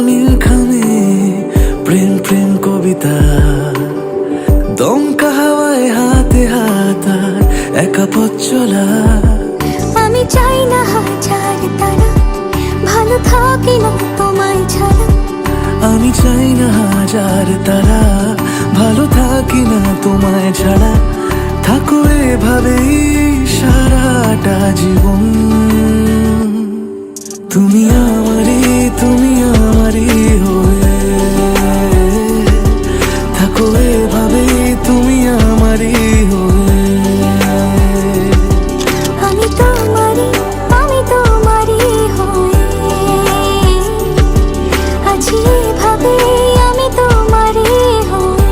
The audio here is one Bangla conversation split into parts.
নীলখামে প্রেম প্রেম কবিতা, দমকা হাওয়ায় হাতে হাতার একা পথ চলা। আমি চাই না হাজার তারা, ভালো থাকি না তোমায় ছাড়া। আমি চাই না হাজার তারা, ভালো থাকি না তোমায় ছাড়া। থাকো এভাবেই সারাটা জীবন। তুমি আমারই হয়ে থাকো এভাবেই, তুমি আমারই হয়ে। আমি তোমারই হয়ে আছি এভাবে, আমি তোমারই হয়ে।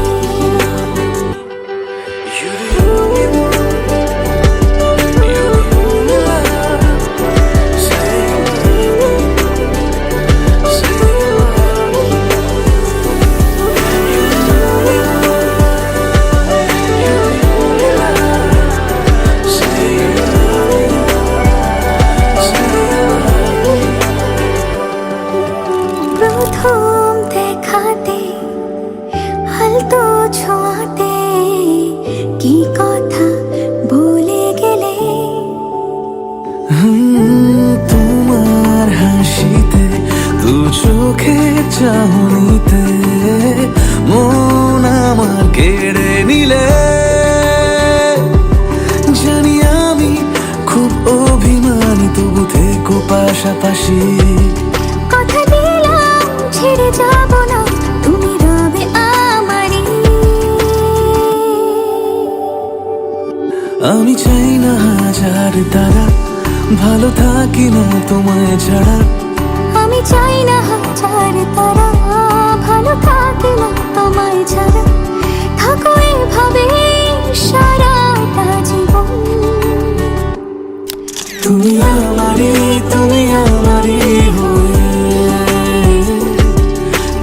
প্রথম দেখাতে হালতো ছোঁয়াতে কি কথা বলে গেলে। তোমার হাসিতে, দু চোখের চাহনিতে মন আমার কেড়ে নিলে। জানি আমি খুব অভিমানী, তবু থেকো পাশাপাশি। কথা দিলাম ছেড়ে যাব না, তুমি রবে আমারই। আমি চাই না হাজার তারা, ভালো থাকি না তোমায় ছাড়া। আমি চাই না হাজার তারা, ভালো থাকি না তোমায় ছাড়া। থাকো এভাবে সারাটা জীবন। তুমি আমারই হয়ে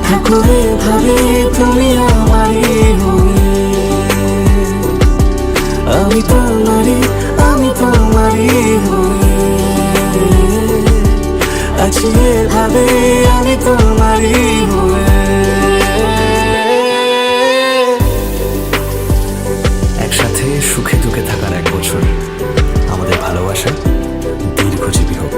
থাকো এভাবে, তুমি আমারই হয়ে। আমি তোমারই হয়ে আছি এভাবে, আমি তোমারই হয়ে। একসাথে সুখে দুঃখে থাকার 1 বছর, আমাদের ভালোবাসা দীর্ঘজীবী হোক।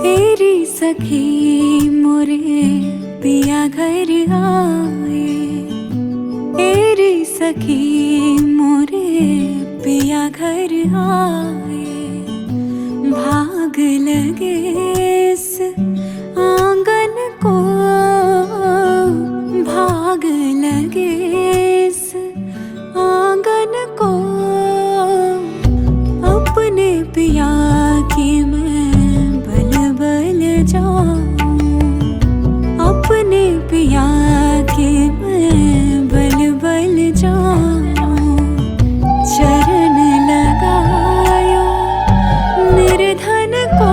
तेरी सखी मोरे पिया घर आए, तेरी सखी मोरे पिया घर आए। भाग लगे इस आंगन को, भाग लगे इस आंगन को। अपने पिया की मैं बल बल जाऊं, अपने पिया की मैं बल बल जाऊं। चरण लगायो निर्धन को,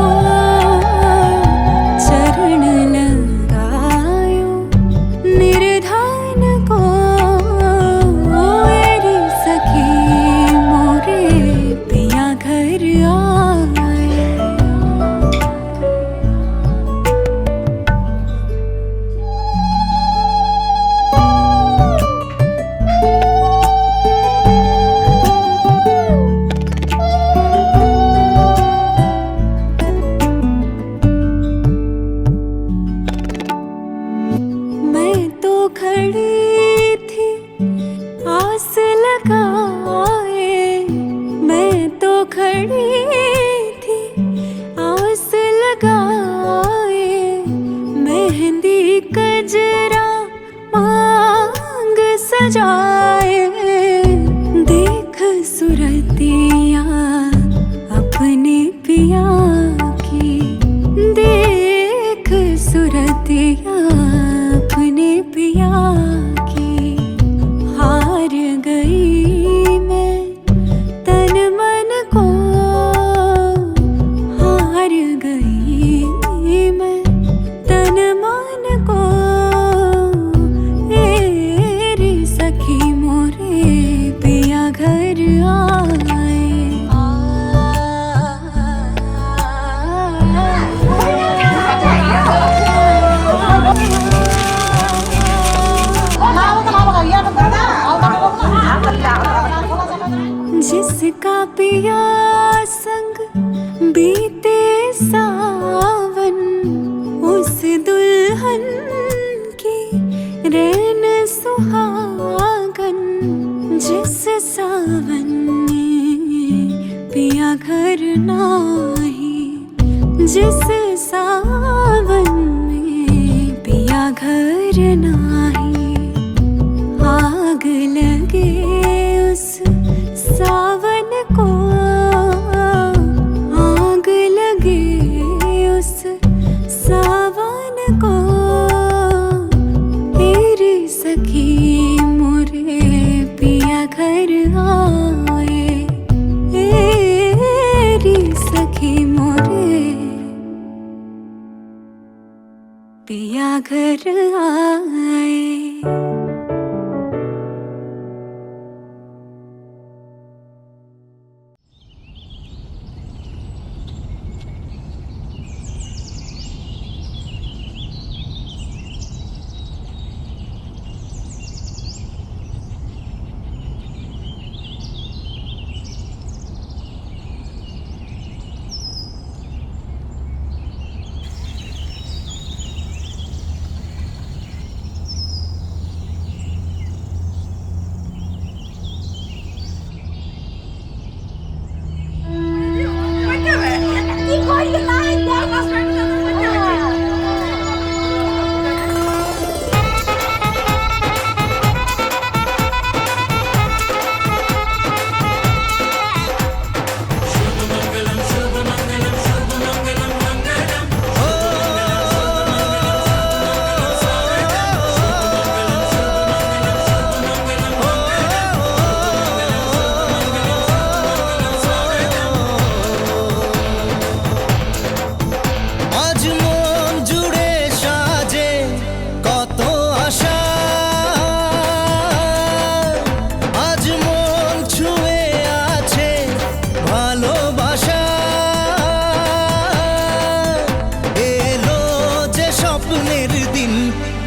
जिसका पिया संग बीते सावन, उस दुल्हन की रैन सुहागन। जिस सावन में पिया घर नाही, जिस सावन में पिया घर नाही, आग लगे उस सावन को, आग लगे उस सावन को। तेरी सखी मोरे पिया घर आए, तेरी सखी मोरे पिया घर आए।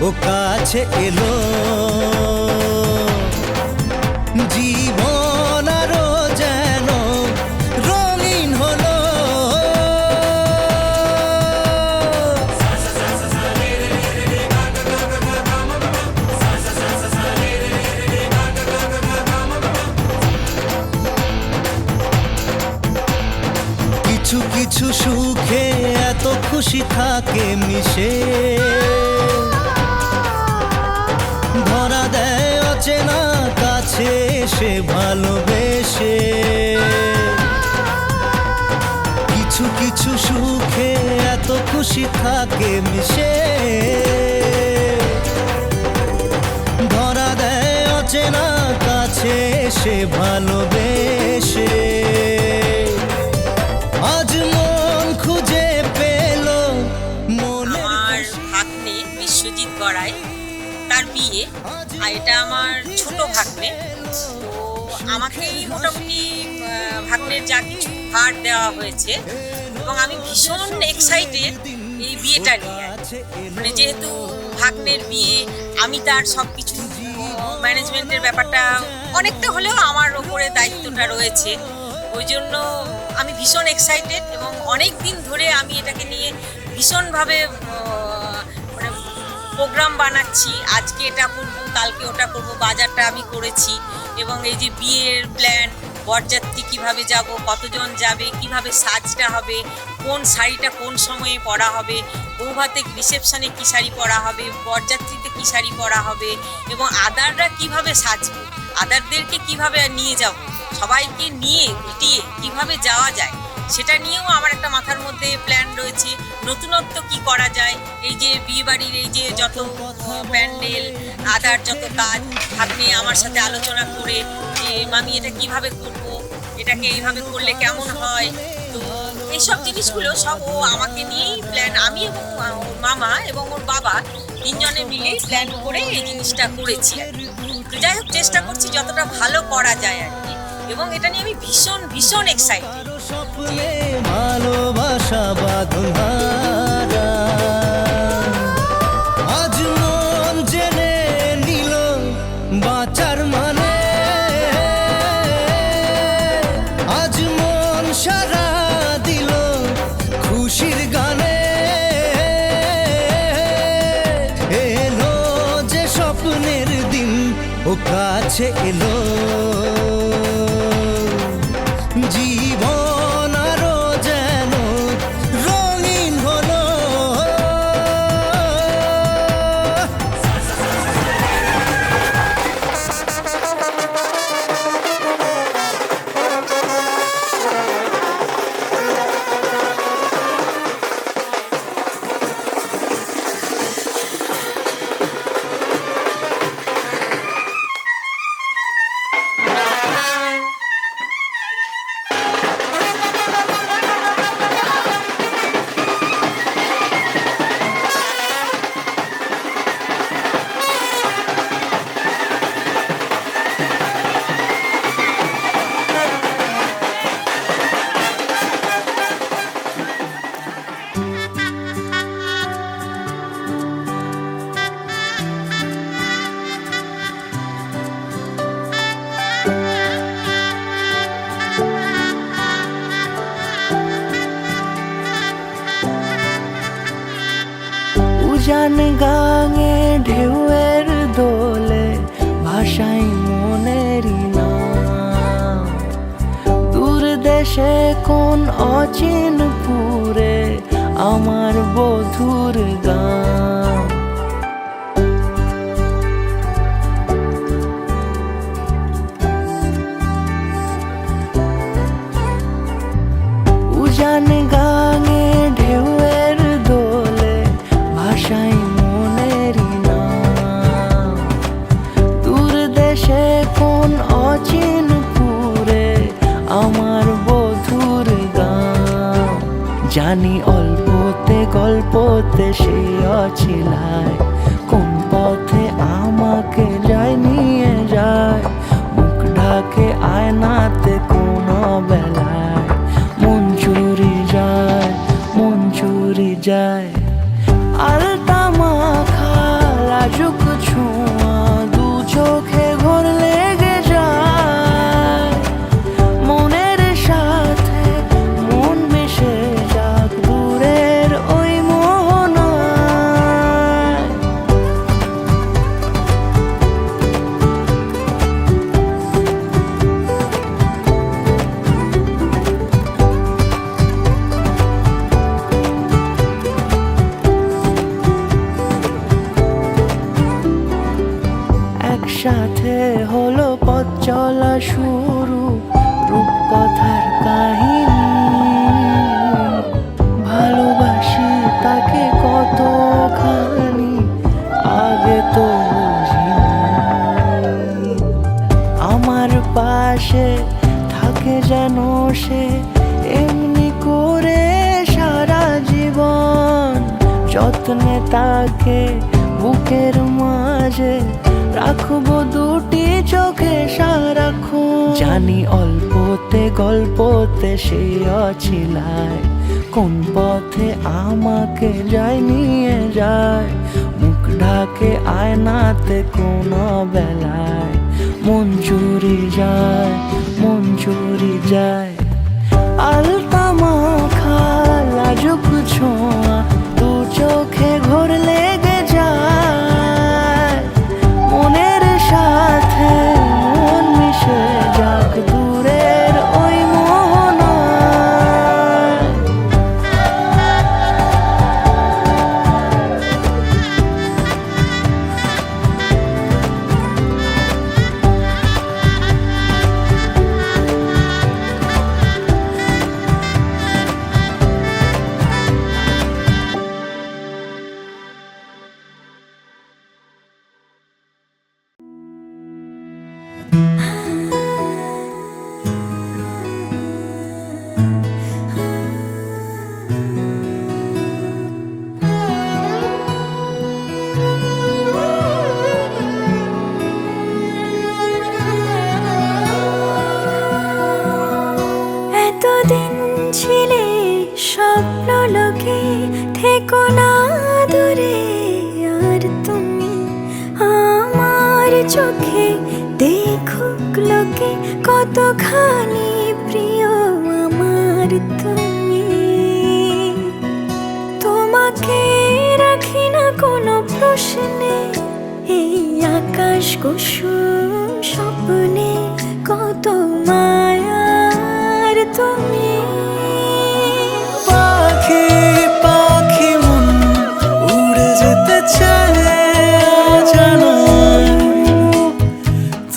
ও কাছে এলো জীবন আরো যেন রঙিন হলো। কিছু কিছু সুখে এত খুশি থাকে মিশে, ধরা দেয় অচেনা কাছে এসে ভালোবেসে। কিছু কিছু সুখে এত খুশি থাকে মিশে, ধরা দেয় অচেনা কাছে এসে ভালোবেসে। আজ মন খুঁজে পেল আমার ভাগ্নে বিশ্বজিৎ গড়াই, তার বিয়ে। আর এটা আমার ছোট ভাগ্নে। তো আমাকেই মোটামুটি ভাগ্নের যা কিছু ভার দেওয়া হয়েছে এবং আমি ভীষণ এক্সাইটেড এই বিয়েটা নিয়ে। মানে যেহেতু ভাগ্নের বিয়ে, আমি তার সব কিছু ম্যানেজমেন্টের ব্যাপারটা অনেকটা হলেও আমার ওপরে দায়িত্বটা রয়েছে। ওই জন্য আমি ভীষণ এক্সাইটেড এবং অনেক দিন ধরে আমি এটাকে নিয়ে ভীষণভাবে প্রোগ্রাম বানাচ্ছি। আজকে এটা করবো, কালকে ওটা করবো, বাজারটা আমি করেছি। এবং এই যে বিয়ের প্ল্যান, বরযাত্রী কিভাবে যাব, কতজন যাবে, কিভাবে সাজটা হবে, কোন শাড়িটা কোন সময়ে পরা হবে, বৌভাতে রিসেপশনে কী শাড়ি পরা হবে, বরযাত্রীতে কী শাড়ি পরা হবে, এবং আদাররা কিভাবে সাজবে, আদারদেরকে কিভাবে নিয়ে যাব, সবাইকে নিয়ে মিটিয়ে কিভাবে যাওয়া যায়, সেটা নিয়েও আমার একটা মাথার মধ্যে প্ল্যান রয়েছে। নতুনত্ব কি করা যায়, এই যে বিয়েবাড়ির এই যে যত প্যান্ডেল, আদার যত কাজ, আপনি আমার সাথে আলোচনা করে যে আমি এটা কিভাবে করব, এটাকে এইভাবে করলে কেমন হয়। তো এইসব জিনিসগুলো সব ও আমাকে নিয়েই প্ল্যান, আমি এবং ওর মামা এবং ওর বাবা তিনজনে মিলেই প্ল্যান করে এই জিনিসটা করেছি আর কি। তো যাই হোক, চেষ্টা করছি যতটা ভালো করা যায় আর কি। এবং এটা নিয়ে আমি ভীষণ ভীষণ এক্সাইটেড। ভালোবাসা বাঁধা আজ মন জেনে নিল বাঁচার মানে। কাছে এলো জীবন আরো যেন রঙিন হলো। উজান গাঙে ঢেউয়ের দোলে ভাষাই মনেরই নাম। দূর দেশে কোন অচিন পুরে আমার বধুর গান। উজান গাঙে ঢেউয়ের দোলে ভাষাই মনেরই নাম। দূর দেশে কোন অচিন পুরে আমার বধুর গান। জানি অল্পতে গল্পতে সে অছিলায় কোন পথে আমাকে যায় নিয়ে যায়। মুখ ঢাকে আয়নাতে কোন বেলায় মন চুরি যায়, মন চুরি যায়। আলতা মাখা লাজুক ছোঁয়া দু চোখে ঘোর লেগে যায়। মনের সাথে মন মিশে যাক দূরের ওই মোহনায়। একসাথে হলো পথ চলা শুরু, রূপকথার কাহিনী। ভালোবাসি তাকে কতখানি আগে তো বুঝিনি। আমার পাশে থাকে যেন সে এমনি করে সারা জীবন। যত্নে তাকে বুকের মাঝে রাখবো দুটি চোখে সারাক্ষণ। জানি অল্পতে গল্পতে সে অছিলায় কোন পথে আমাকে যায় নিয়ে যায়। মুখ ঢাকে আয়নাতে কোন বেলায় মন চুরি যায়, মন চুরি যায়। আলতা মাখা লাজুক ছোঁয়া দু চোখে ঘোর লেগে যায়। মনের সাথে মন মিশে যাক দূরের ওই মোহনায়। এতদিন ছিলে স্বপ্ন লোকে, থেকো না দূরে আর তুমি আমার চোখে। দেখুক লোকে কতখানি প্রিয় আমার তুমি। তোমাকে রাখি না কোনো প্রশ্নে, এই আকাশ কুসুম স্বপ্নে কত মায়ার তুমি। পাখি পাখি মন উড়ে যেতে চায় অজানায়,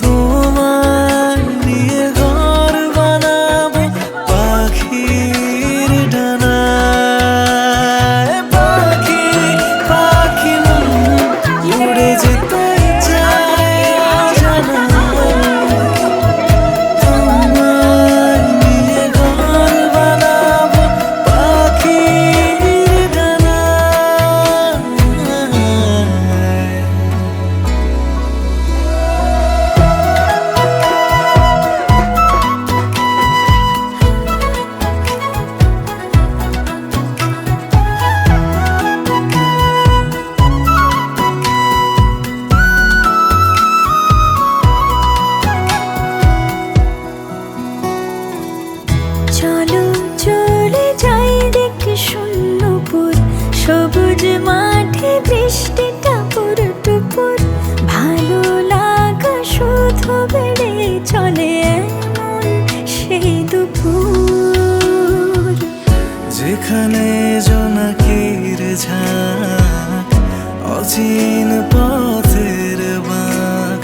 তোমার নিয়ে ঘর বানাবো পাখির ডানায়। পাখি পাখি মন উড়ে যেতে চায় অজানায়, তোমার নিয়ে ঘর বানাবো পাখির ডানায়। চলো চলে যাই দেখে শূন্যপুর, সবুজ মাঠে বৃষ্টি টাপুর টুপুর, ভালো লাগা শুধু বেড়ে চলে এমন সেই দুপুর। যেখানে জোনাকির ঝাঁক, অচিন পথের বাঁক,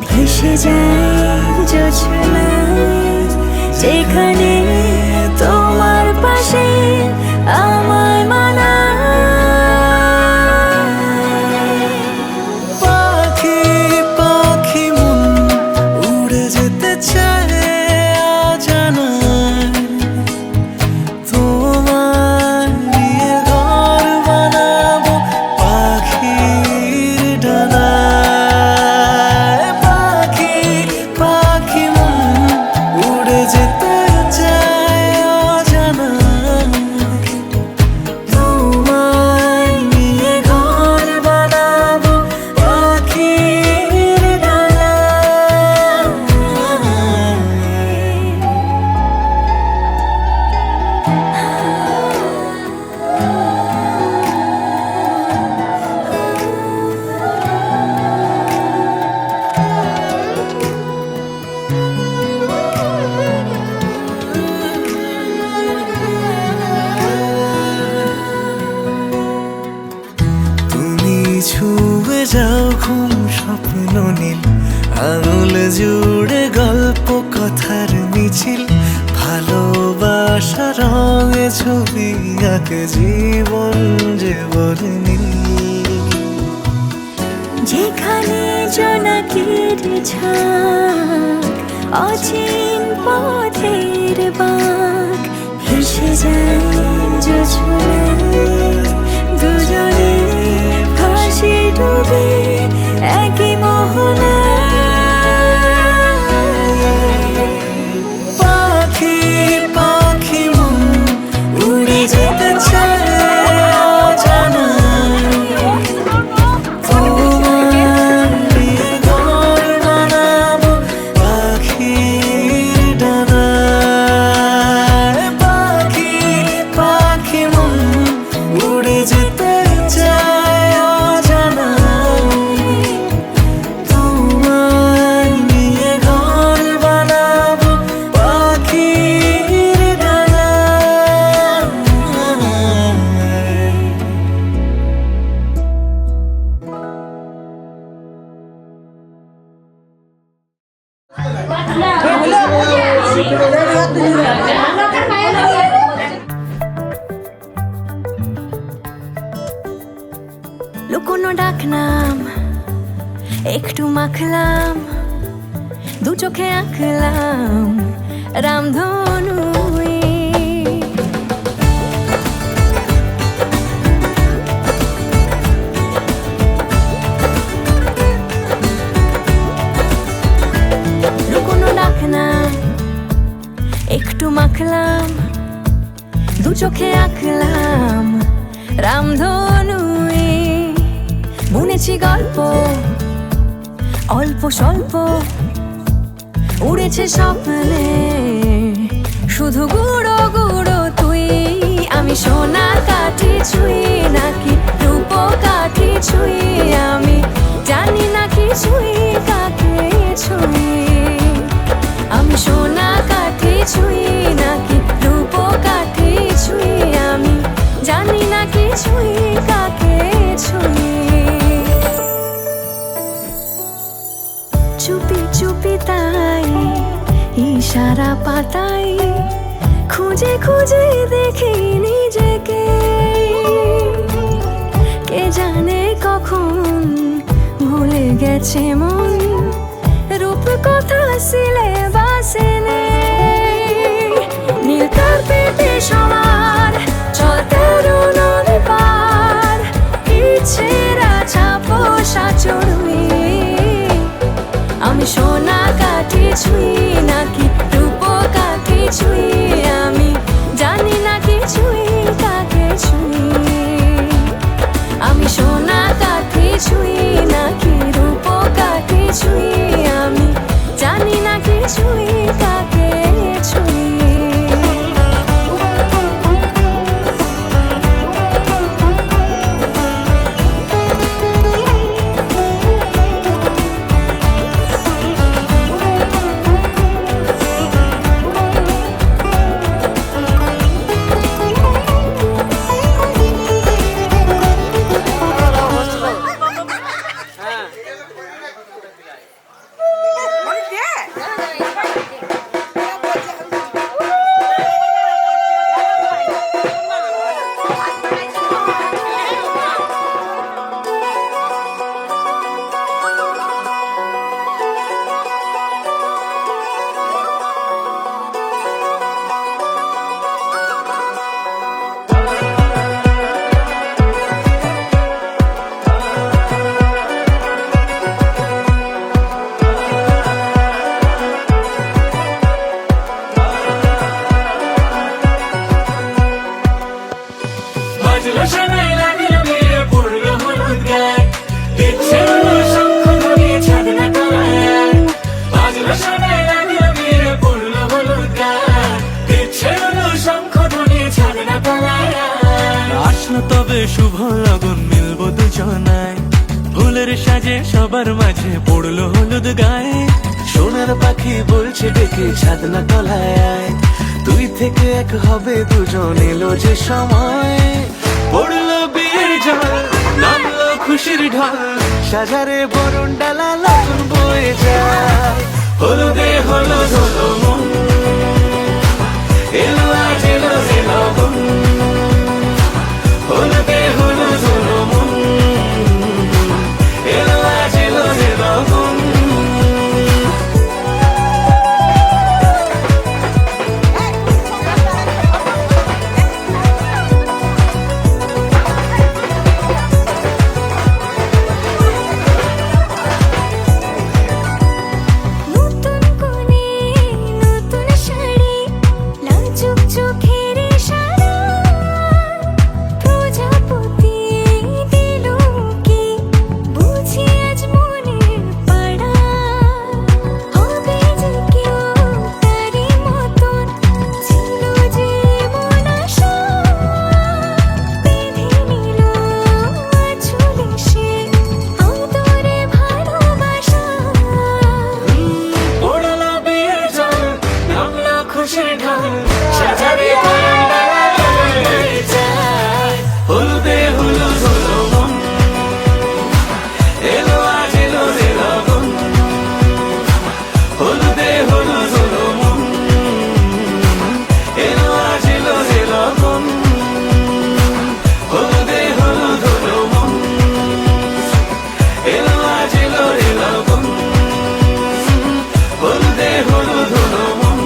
ভেসে যায় জোছনায়, যেখানে তোমার পাশে আমার মানায়। পাখি পাখি মন উড়ে যেতে চায় অজানায়, তোমার নিয়ে ঘর বানাবো পাখির ডানায়। পাখি পাখি মন উড়ে যেতে চায় অজানায়, তোমার নিয়ে ঘর বানাবো পাখির ডানায়। তুমি ছুঁয়ে যাও ঘুম স্বপ্ন নীল, আঙুল জুড়ে গল্প কথার মিছিল, ভালোবাসা রঙে ছবি আঁকে জীবন যে বলে নীল। যেখানে জোনাকির ঝাঁক, অচিন পথের বাঁক, ভেসে যায় জোছনায়, দুজনে ভাসি ডুবে একই মোহনায়। পাখি পাখি মন উড়ে যেতে চায় অজানায়, তোমার নিয়ে ঘর বানাবো পাখির ডানায়। পাখি পাখি মন উড়ে যেতে চায় অজানায়, তোমার নিয়ে ঘর বানাবো পাখির ডানায়। লুকোনো ডাকনাম একটু মাখলাম, দু চোখে আঁকলাম রামধনু। লুকোনো ডাকনাম একটু মাখলাম, দু চোখে আঁকলাম রামধনু। বুনেছি গল্প অল্প স্বল্প, উড়েছে স্বপ্নে শুধু গুঁড়ো গুঁড়ো তুই। আমি সোনা কাঠি ছুঁই নাকি রূপ কাঠি ছুঁই, আমি জানি না না কিছুই কাকে ছুঁয়ে চুপি চুপি তাই ইশারা পাতাই খুঁজে খুঁজে দেখি নিজেকে কে জানে কখন ভুলে গেছে মন রূপ কথা সিলেবাসে নেই নীল কার্পেটে সবার চলতে নদী পার ইচ্ছেরা ছাপোষা চড়ুই আমি সোনা কাঠি ছুঁই নাকি রূপ কাঠি ছুঁই আমি জানি না কিছুই কাকে ছুঁই আমি সোনা কাঠি ছুঁই নাকি রূপ কাঠি ছুঁই আমি জানি না কিছুই কাকে ছুঁই বাজলো শোনাই লাগলো মেরে পড়লো হলুদ গায়ে ইচ্ছে হলো শঙ্খ ধরিয়ে ছাদ না তলায় বাজলো শোনাই লাগলো মেরে পড়লো হলুদ গায়ে ইচ্ছে হলো শঙ্খ ধরিয়ে ছাদ না তলায় আসলো তবে শুভ লগন মিলবো দুজনায় ফুলের সাজে সবার মাঝে পড়লো হলুদ গায়ে সোনার পাখি বলছে ডেকে ছাদ না তলায় তুই থেকে এক হবে দুজন এলো যে সময় পড়লো বিয়ের জল নামলো খুশির ঢল সাজারে বরণ ডালা লগন বয়ে যায় হলুদে হলুদ হলো মন এলো আজ এলো যে লগন হলুদে হলুদ হলো মন এলো আজ এলো যে লগন নতুন কোণে নতুন শাড়ি লাজুক চোখের ইশারা প্রজাপতি দিল কি বুঝি আজ মনের পাড়া হবে যে কেউ তারই মতন ছিল যে মন আশা বেঁধে নিল আঁচলে সে আদরে ভালোবাসা পড়লো বিয়ের জল নামলো খুশির ঢল সাজারে বরণ ডালা লগন বয়ে যায় হলুদে হলুদ হলো মন এলো আজ এলো যে লগন হলুদে হলুদ হলো মন এলো আজ এলো যে লগন হলুদে হলুদ হলো মন এলো আজ এলো যে লগন হলুদে হলুদ হলো মন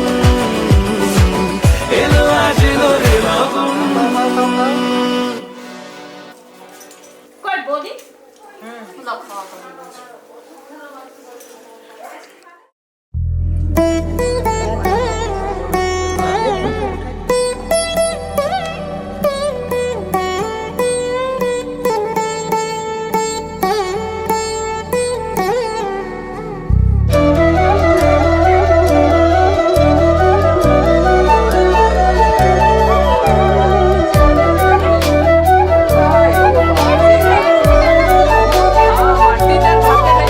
এলো আজ এলো যে লগন কই বৌদি দাও খাওয়া দাওয়া বলছি টিটার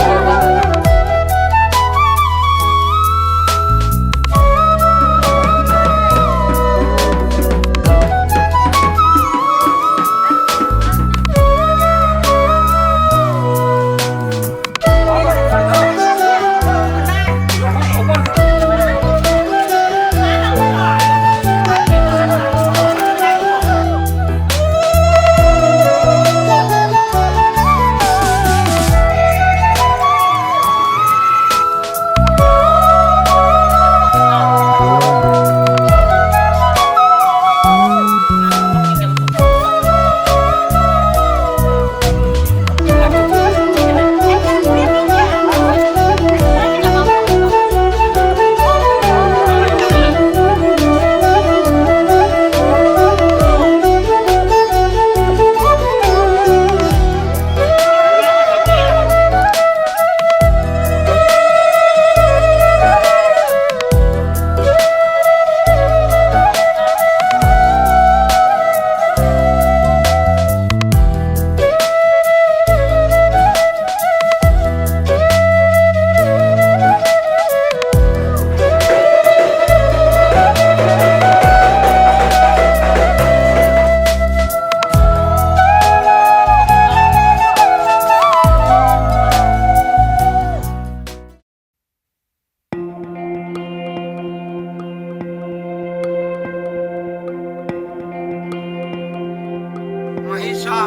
মহিষা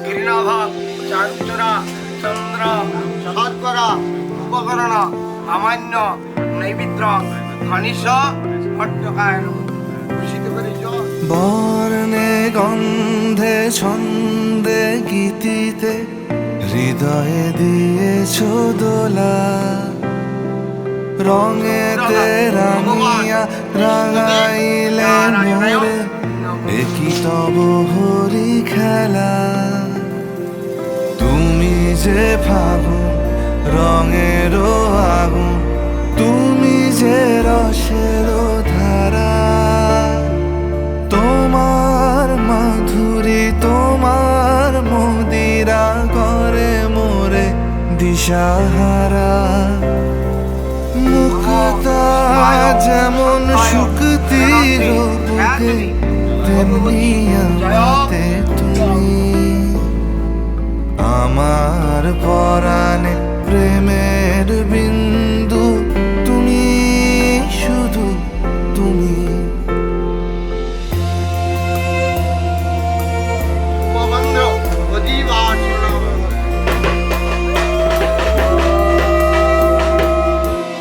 ঘৃণাভাব চাঞ্চরা চন্দ্র শতকরা উপকরণ সামান্য নৈবিত্র খনিশ ভট্টকায় বুঝিতে পেরেছ? বর্ণে গন্ধে ছন্দে গীতিতে হৃদয়ে দিয়েছ দোলা, রঙেতে রাঙিয়া রাঙাইলে মোরে একই তব হরি খেলা। তুমি যে ফাগুন রঙের আগুন, তুমি যে রসের ধারা, তোমার মাধুরী তোমার মদিরা করে মোরে দিশাহারা। মুক্তা যেমন শুকতির বুকে, তেমনি আমাতে তুমি। আমার পরাণে প্রেমের বিন্দু, তুমি শুধু তুমি। উপবন্ধ অধিবাসন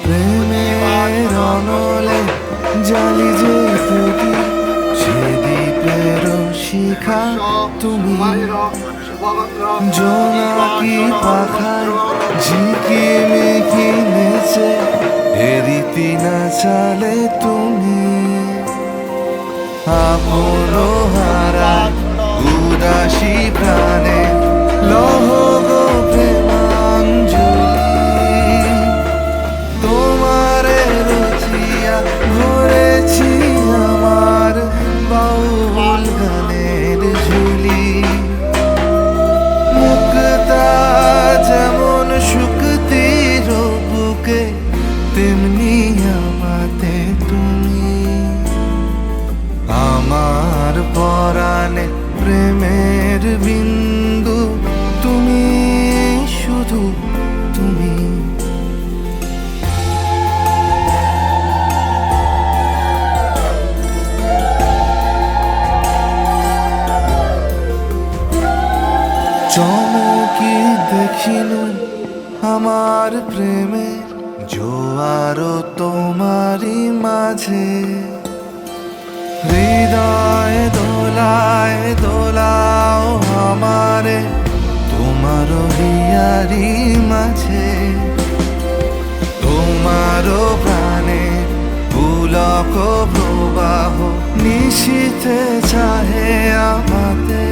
প্রেমের অনলে জালি যে প্রদীপ, সে দ্বীপের শিখা তুমি। জোনাকি পাখায় ঝিকিমিকি নেচে এরিতি না চালে তুমি। আপন হারা উদাসী প্রাণে লহ গো প্রেমাঞ্জলি। তোমারে রচিয়া ভরেছি আমার বাউল গানের ঝুলি। মুক্তা যেমন শুকতির বুকে, তেমনি আমাতে তুমি। আমার পরাণে প্রেমের বিন্দু, তুমি শুধু তুমি। চমকি দেখিনু আমার প্রেমের জোয়ার তোমারই মাঝে। হৃদয় দোলায় দোলাও আমারে তোমার হিয়ারি মাঝে। তোমার প্রাণে পুলক প্রবাহ নিশীথে চাহে আমাতে।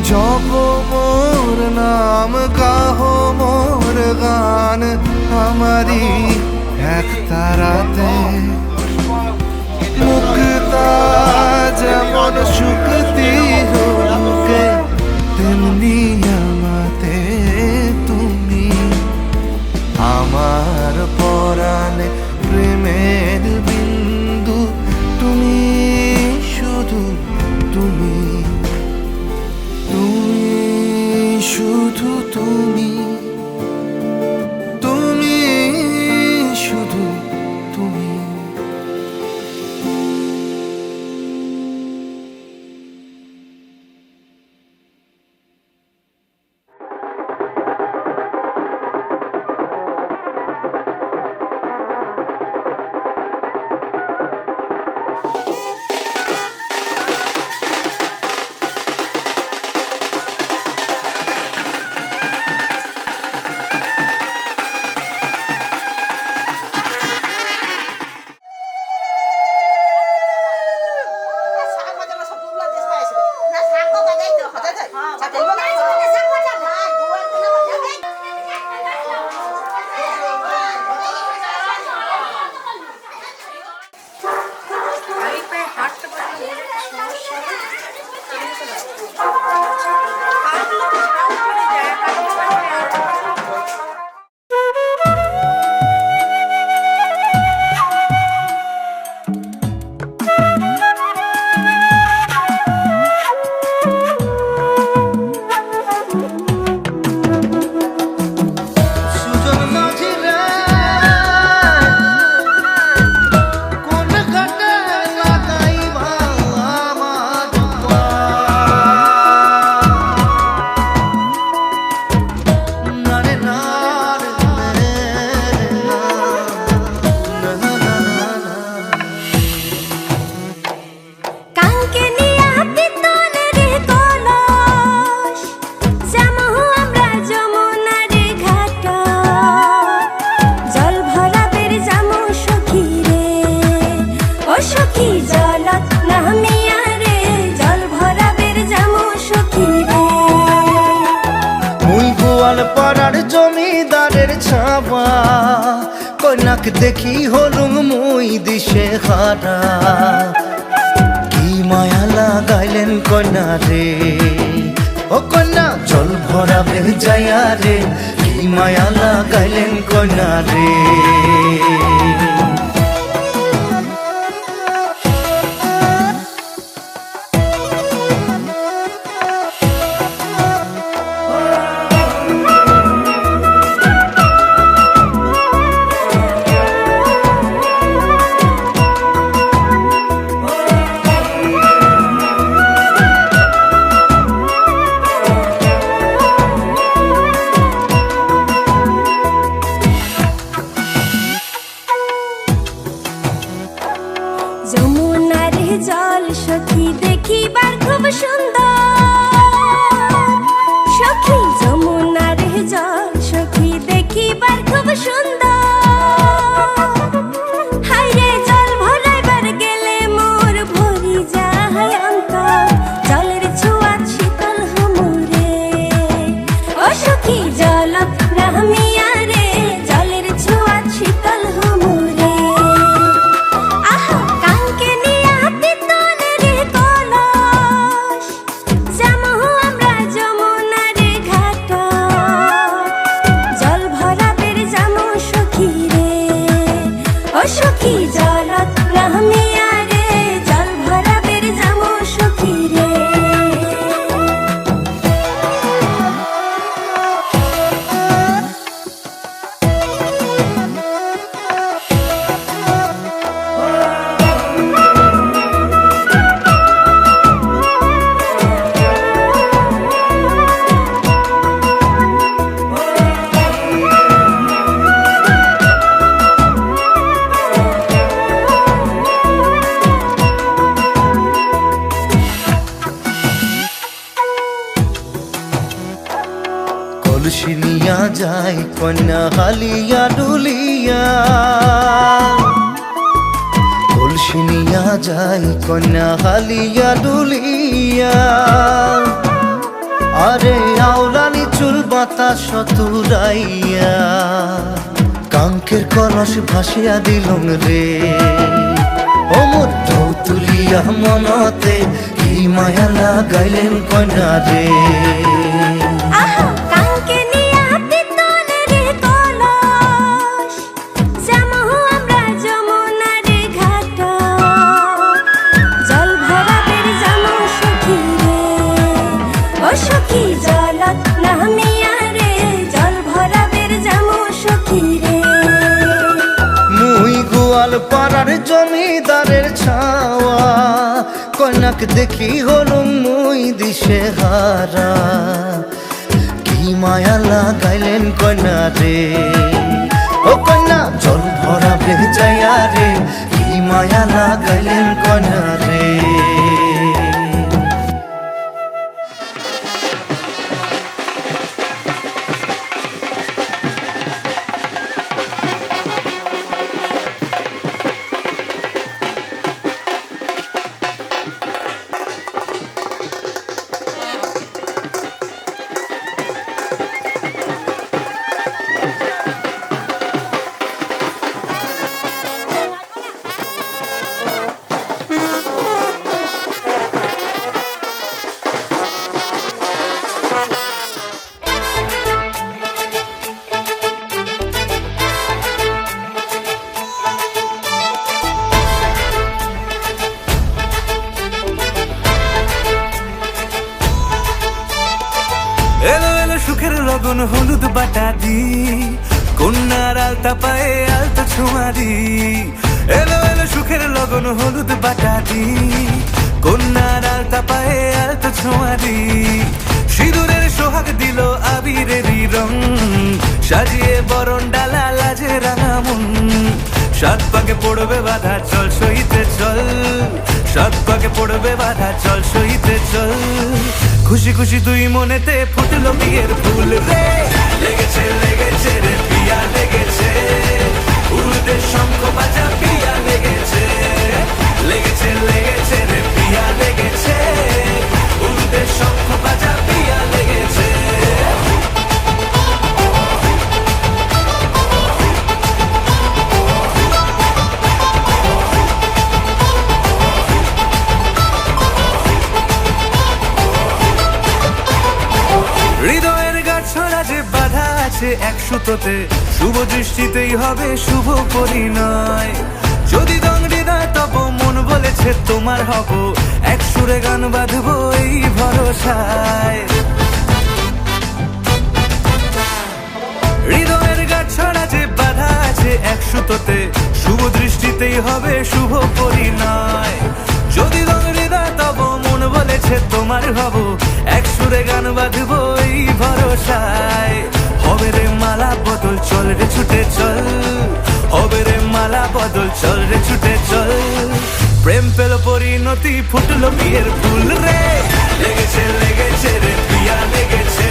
জপ মোর নাম গাহ মোর গান, আমারি এক তারাতে। মুক্তা যেমন শুকতির বুকে, তেমনি আমাতে তুমি। আমার পরাণে প্রেমের বিন্দু, তুমি শুধু তুমি। তুমি শুধু তুমি, তুমি শুধু তুমি। পাড়ার জমিদারের ছাবা কন্যাক দেখি হলুম মুই দিশে হারা কি মায়া লাগাইলেন কন্যা রে ও কন্যা জল ভরাবে যায়া রে কি মায়া লাগাইলেন কন্যা রে যমুনার জল সখী দেখিবার খুব সুন্দর সখী যমুনার জল সখী দেখিবার খুব সুন্দর হাইরে জল ভরাইবার গেলে মোর ভরি যায় অন্তর জলের ছোঁয়া শীতল হমুরে ও সখী জল রাহমিয়া রে জলের ছোঁয়া শীতল হমুরে সখী জলত রাহমিয়া রে জল ভরাবের জামু সখী রে কলসি নিয়া যায় কন্যা হালিয়া ডুলিয়া কলসি নিয়া যায় কন্যা হালিয়া ডুলিয়া আরে আওলানি চুল বাতাস তুরাইয়া কাঙ্কের কলস ভাসিয়া দিলুম রে অমর ঢৌ তুলিয়া মনতে কি মায়া লাগাইলেন কন্যা রে সখী জলত রাহমিয়া রে জল ভরাবের জামু সখী রে মুই গোয়াল পাড়ার জমিদারের ছাওয়া কন্যাক দেখি হলুম মুই দিশে হারা কি মায়া লাগাইলেন কন্যা রে ও কন্যা জল ভরাবে যায়া রে কি মায়া লাগাইলেন কন্যা রে এলো এলো সুখের লগন হলুদ বাটা দি কন্যার আলতা পায়ে আলতা ছোঁয়া দি এলো এলো সুখের লগন হলুদ বাটা দি কন্যার আলতা পায়ে আলতা ছোঁয়া দি সিঁদুরের সোহাগ দিল আবিরেরই রং সাজিয়ে বরণ ডালা লাজে রাঙা মন সাত পাকে পড়বে বাধা চল সইতে চল সাত পাকে পড়বে বাধা চল সইতে চল খুশি খুশি তুই মনেতে ফুটলো বিয়ের ফুল রে লেগেছে লেগেছে রে পিয়া লেগেছে উড়তে শঙ্খ বাজা পিয়া লেগেছে লেগেছে লেগেছে রে পিয়া লেগেছে উড়তে শঙ্খ বাজা পিয়া লেগেছে যে বাধা আছে এক সুতোতে, শুভ দৃষ্টিতেই হবে শুভ পরিণয়। যদি দংডিদায় তব মন বলেছে তোমার হব, এক সুরে গান বাঁধবো এই ভরসায়। হৃদয়ের গাছ ছড়া যে বাধা আছে এক সুতোতে, শুভ দৃষ্টিতেই হবে শুভ পরিণয়। যদি হৃদয় তব মন বলেছে তোমার হব, এক সুরে গান বাঁধবো এই ভরসায়। হবে রে মালা বদল, চল রে ছুটে চল, হবে রে মালা বদল, চল রে ছুটে চল। প্রেম পেল পরিণতি, ফুটলো বিয়ের ফুল রে, লেগেছে লেগেছে রে পিয়া লেগেছে,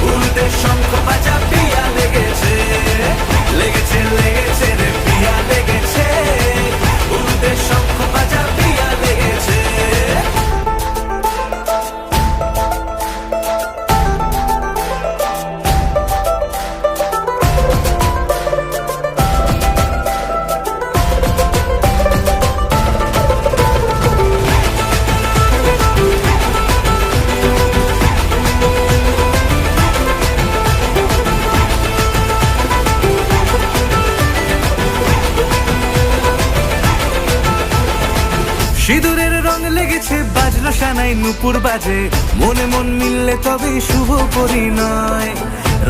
উল্টে শঙ্খ বাজা পিয়া লেগেছে, লেগেছে লেগেছে রে পিয়া লেগেছে, উল্টে শঙ্খ বাজা পিয়া লেগেছে। সিঁদুরের রং লেগেছে, বাজলো সানাই নুপুর বাজে, মনে মন মিললে তবে শুভ পরিণয়।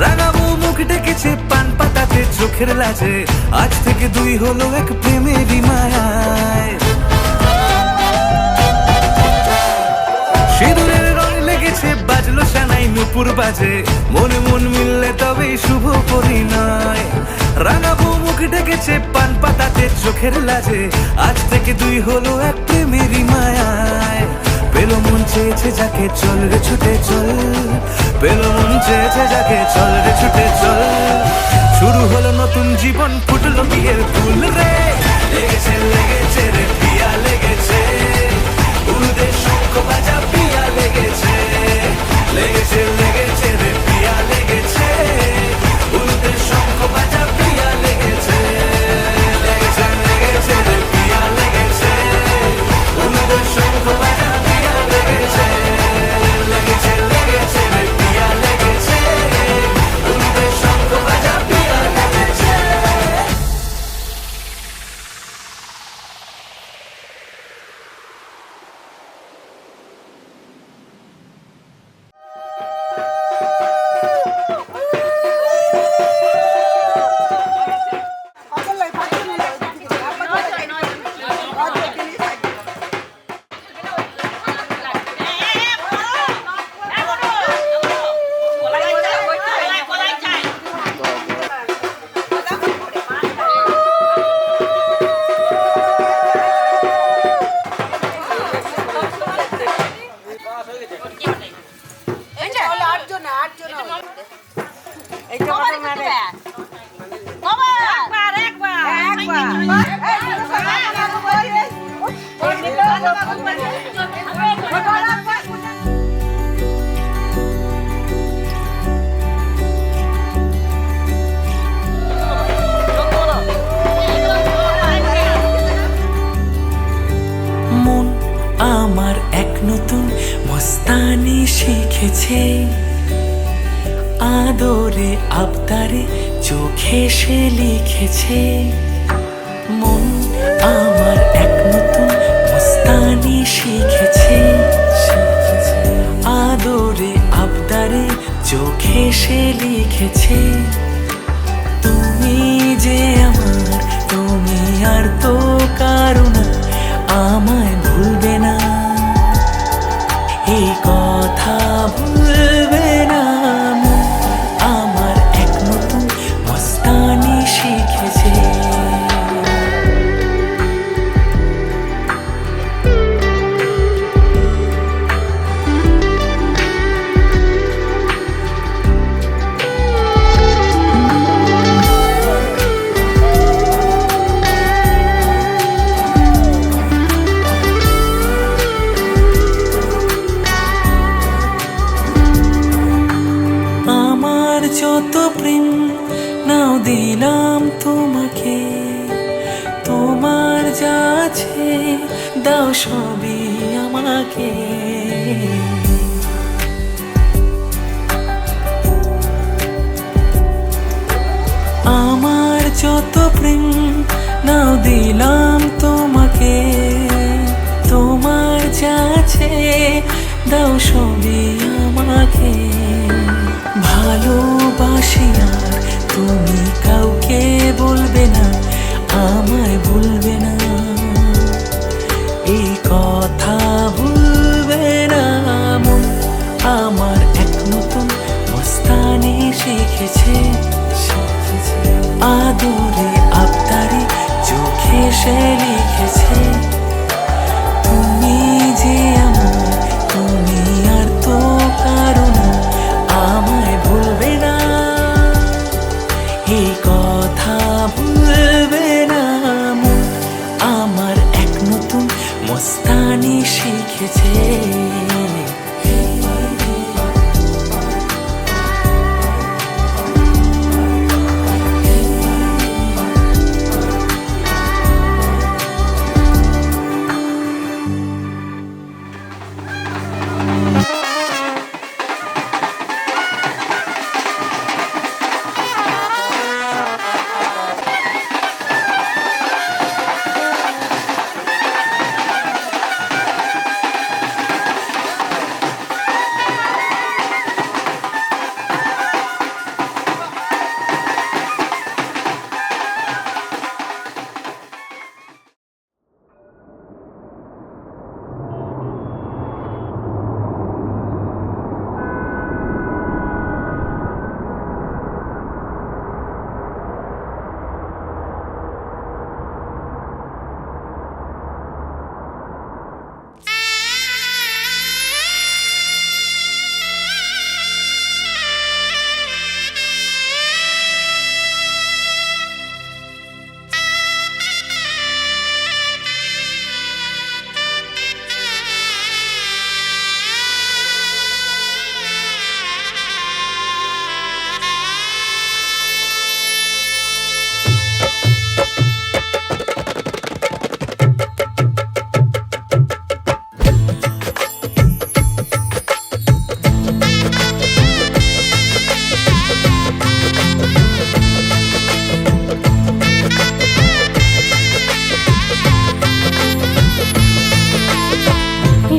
রাঙাবো মুখ ডেকেছে পান পাতাতে চোখের লাজে, আজ থেকে দুই হলো এক প্রেমেরই মায়ায়। সিঁদুরের রং লেগেছে, বাজলো সানাই নুপুর বাজে, মনে মন মিললে তবে শুভ পরিণয়। রাঙাবো মুখ ডেকেছে পান পাতাতে চোখের লাজে, আজ থেকে দুই হলো এক প্রেমেরই মায়ায়। পেলো মন চেয়েছে যাকে, চল রে ছুটে চল, পেলো মন চেয়েছে যাকে, চল রে ছুটে চল। শুরু হলো নতুন জীবন, ফুটলো বিয়ের ফুল রে, লেগেছে লেগেছে রে পিয়া লেগেছে, উল্টে শঙ্খ বাজা পিয়া লেগেছে, লেগেছে লেগেছে রে পিয়া লেগেছে, উল্টে শঙ্খ বাজা পিয়া লেগেছে, লেগেছে লেগেছে রে পিয়া লেগেছে, উল্টে শঙ্খ বাজা পিয়া লেগেছে, লেগেছে লেগেছে রে পিয়া লেগেছে, উল্টে শঙ্খ বাজা পিয়া লেগেছে। মন আমার এক নতুন মস্তানি শিখেছে, আদরে আবদারে চোখে সে লিখেছে। মন আমার এক নতুন মস্তানি শিখেছে, আদরে আবদারে চোখে সে লিখেছে। তুমি যে আমার, তুমি আর তো কারো না, আমায় ভুলবে না, এই কথা ভুলবে না। মন আমার এক নতুন মস্তানি শিখেছে। যত প্রেম নাও দিলাম তোমাকে, তোমার যা আছে দাও সবই আমাকে। যত প্রেম নাও দিলাম তোমাকে, তোমার যা আছে দাও সবই আমাকে। ভালোবাসি আর তুমি কাউকে বলবে না, আমায় ভুলবে না, এই কথা ভুলবে না মন। আমার এক নতুন মস্তানি শিখেছে, আদরে আবদারে চোখে সে লিখেছে, তুমি যে আমার, তুমি আর তো কারো না, আমায় ভুলবে না, এই কথা ভুলবে না মন। আমার এক নতুন মস্তানি শিখেছে।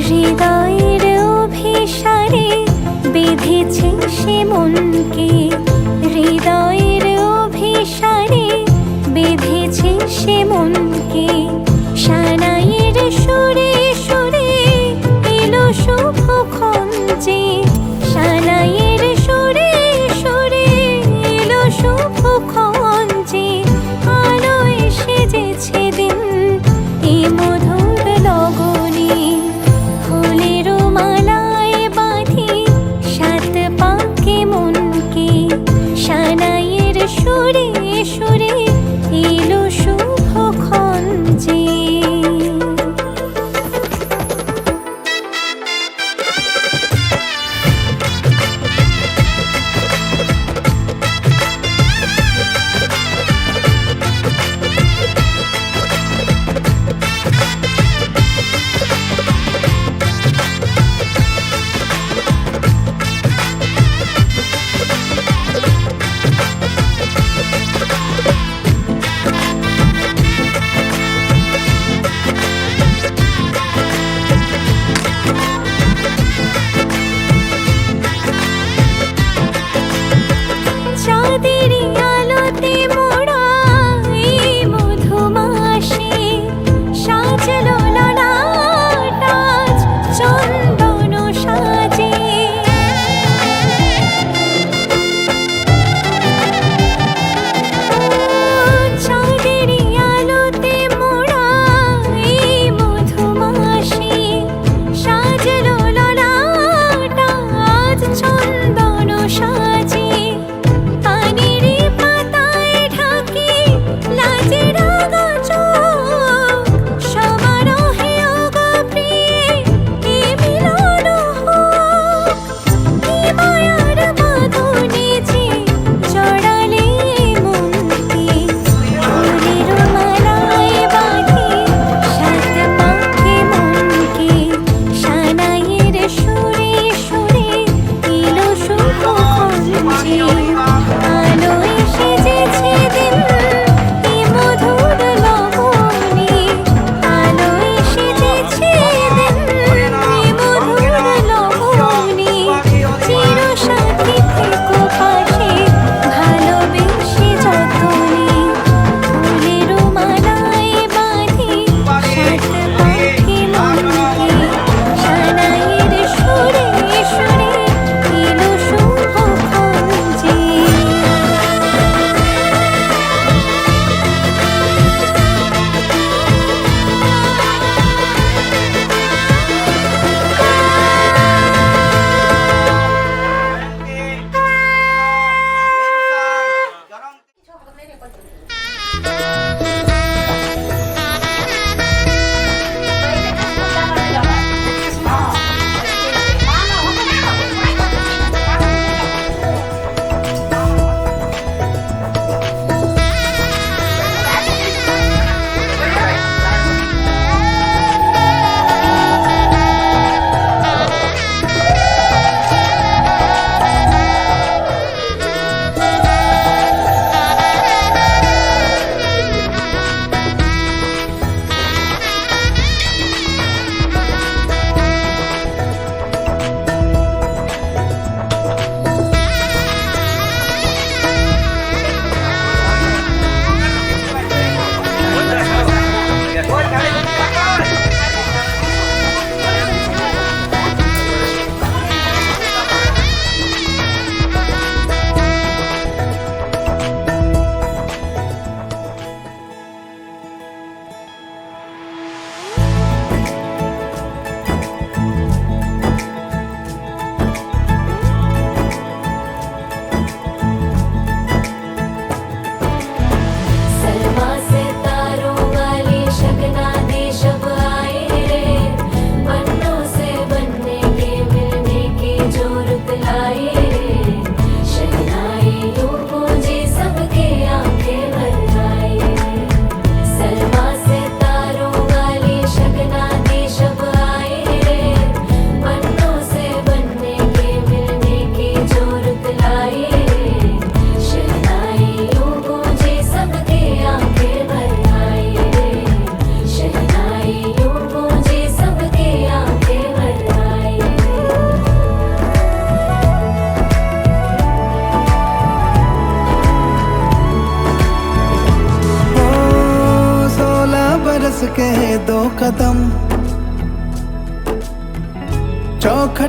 হৃদয়ের অভিসারে বেঁধেছে সে মনকে, হৃদয়ের অভিসারে বেঁধেছে সে মনকে। সানাইয়ের সুরে সুরে এলো শুভক্ষণ যে, সানাইয়ের সুরে সুরে এলো শুভক্ষণ যে, আলোয় সেজেছে দিন এ মধুর লগনে। ফুলের মালায় বাঁধি সাত পাকে মনকে, সানাইয়ের সুরে সুরে এলো শুভক্ষণ যে।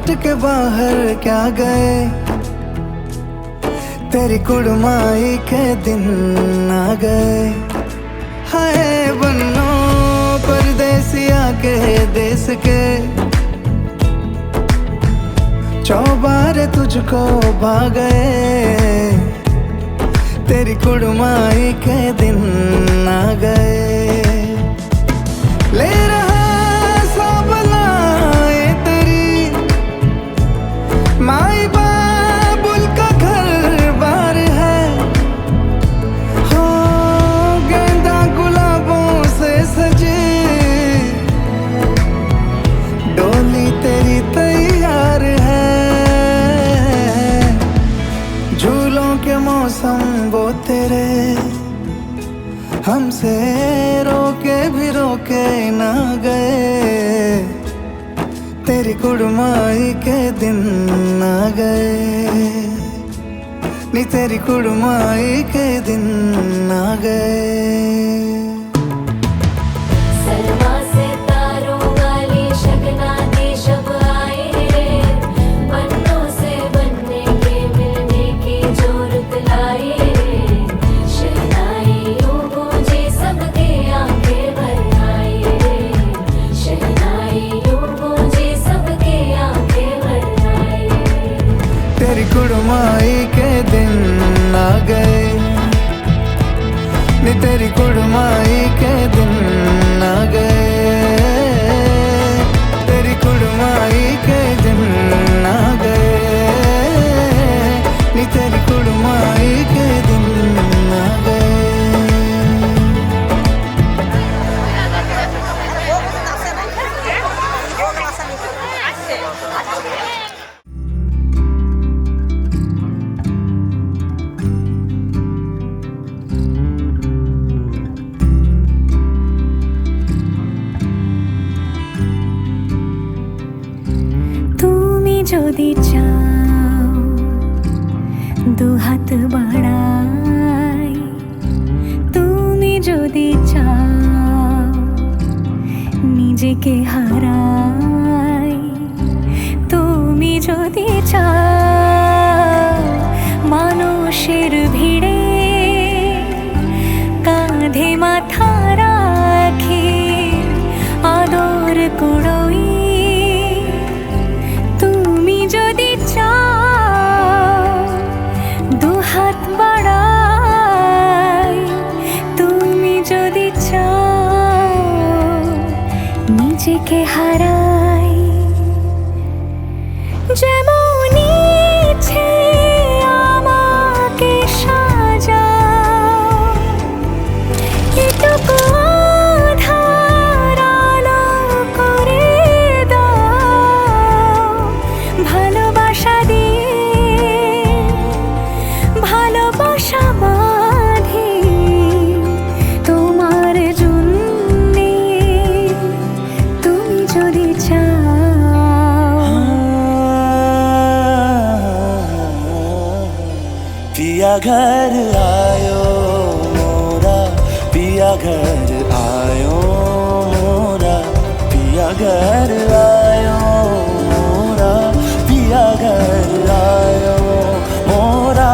लौट के बाहर क्या गए, तेरी कुड़माई के दिन आ गए। हाय बन्नो परदेसिया के देश के, चौबारे तुझको भा गए, तेरी कुड़माई के दिन आ गए। ले रहा सब लाए तेरी, माई बाबुल का घर बार है, हो गेंदा गुलाबों से सजे, डोली तेरी तैयार है। झूलों के मौसम वो तेरे, हमसे रोके भी रोके ना गए, तेरी कुड़माई के दिन आ गए, नी तेरी कुड़माई के दिन आ गए। सलमा से तारों वाली शगना दे शब आए रे, बन्नों से बनने के मिलने की जोरत लाए रे, शहनाइयों गूंजे सबके आंखें भर आए रे, शहनाइयों गूंजे सबके आंखें भर आए रे। तेरी कुड़माई के दिन आ गए, नी तेरी कुड़माई के दिन आ गए, तेरी कुड़माई के दिन आ गए, नी तेरी कुड़माई के दिन आ गए। তুমি যদি চাও দুহাত বাড়াই, তুমি যদি চাও নিজেকে হারাই, তুমি যদি চাও মানুষের ভিড়ে কাঁধে মাথা রাখি আদর কুড়োই, তুমি যদি চাও দুহাত বাড়াই, তুমি যদি চাও নিজেকে হারাই, যেমন ইচ্ছে আমাকে সাজাও, এটুকু আধার আলো করে দাও, ভালোবাসা দিয়ে ভালোবাসা বাঁধি তোমার জন্যে, তুমি যদি চাও। पिया घर आयो मोरा, पिया घर आयो मोरा, पिया घर आयो मोरा, पिया घर आयो मोरा।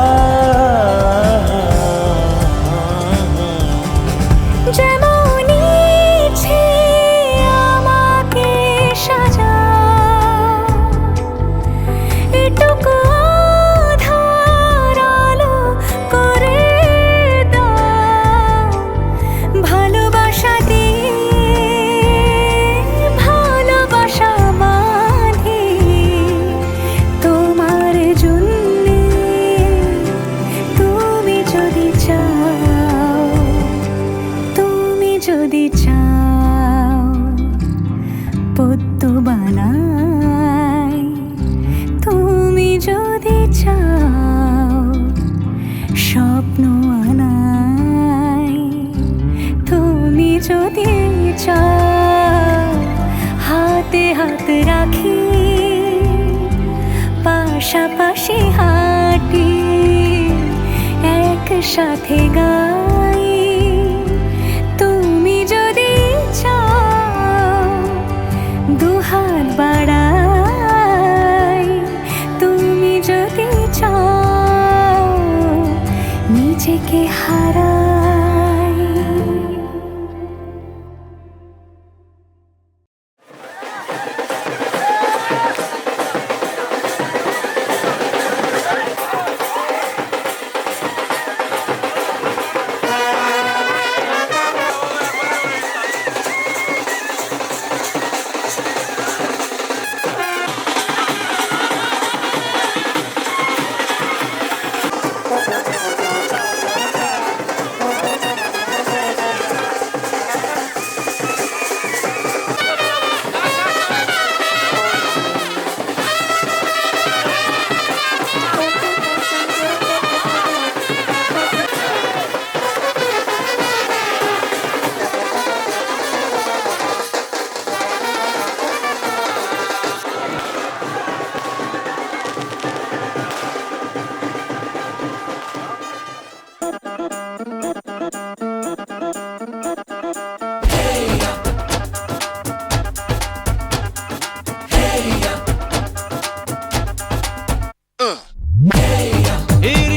যেমন ইচ্ছে আমাকে সাজাও, এটুকু আধার আলো করে দাও, ভালোবাসা দিয়ে ভালোবাসা বাঁধি তোমার জন্যে, তুমি যদি চাও, তুমি যদি চাও পদ্ম বানাই, তুমি যদি চাও স্বপ্ন আনাই, তুমি যদি চাও হাতে হাত রাখি পাশাপাশি হাঁটি একসাথে গাই, তুমি যদি চাও দুহাত বাড়াই, নিজেকে হারাই।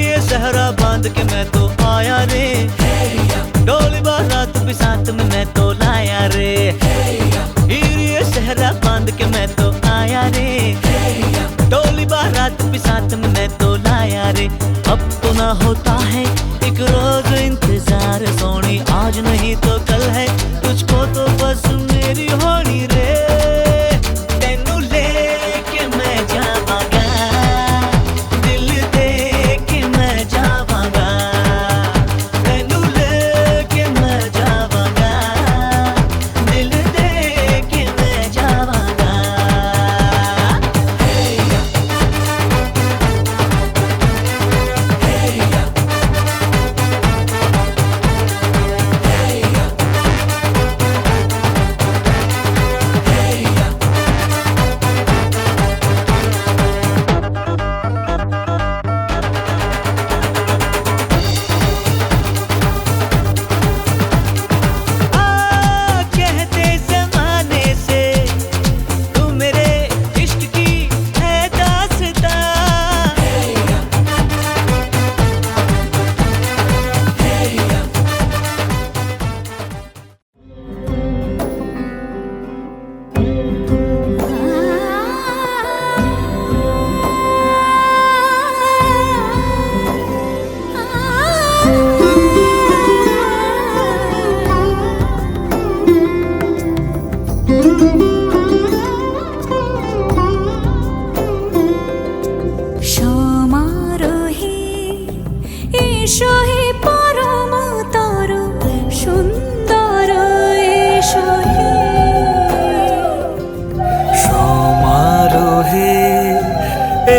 ये सहरा बांध के मैं तो आया रे, डोली बारात भी साथ में मैं तो लाया रे। ये सहरा बांध के मैं तो आया रे, डोली बारात भी साथ में मैं तो लाया रे। अब तो ना होता है एक रोज इंतजार सोनी, आज नहीं तो कल है तुझको तो बस मेरी होनी रे। तेनू लेके मैं जावांगा, दिल दे के मैं जावांगा। तेनू लेके मैं जावांगा, दिल दे के मैं जावांगा। कहते ज़माने से तू मेरे इश्क की है दास्तां। সমারোহে এসো হে পরমতর সুন্দর এসো হে। সমারোহে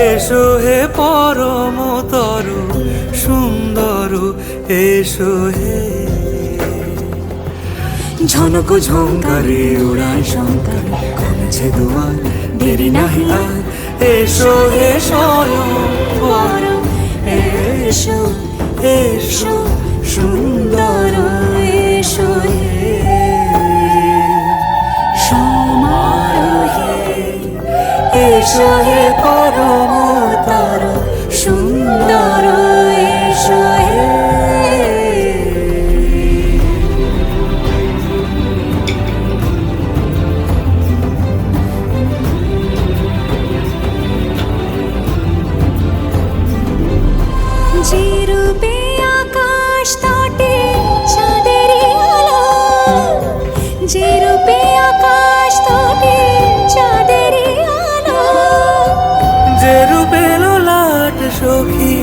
এসো হে পরমতর সুন্দর এসো হে। ঝনক ঝঙ্কারে উড়ায় শঙ্কার কমেছে দুয়ার, দেরি নাহি আর এসো হে স্বয়ং বর। এসো এসো সুন্দর এসো হে। সমারোহে এসো হে পরমতর সুন্দর এসো হে। যে রূপে আকাশ তটে চাঁদেরই আলো, যে রূপে আকাশ তটে চাঁদেরই আলো। যে রূপে লোলাট সখী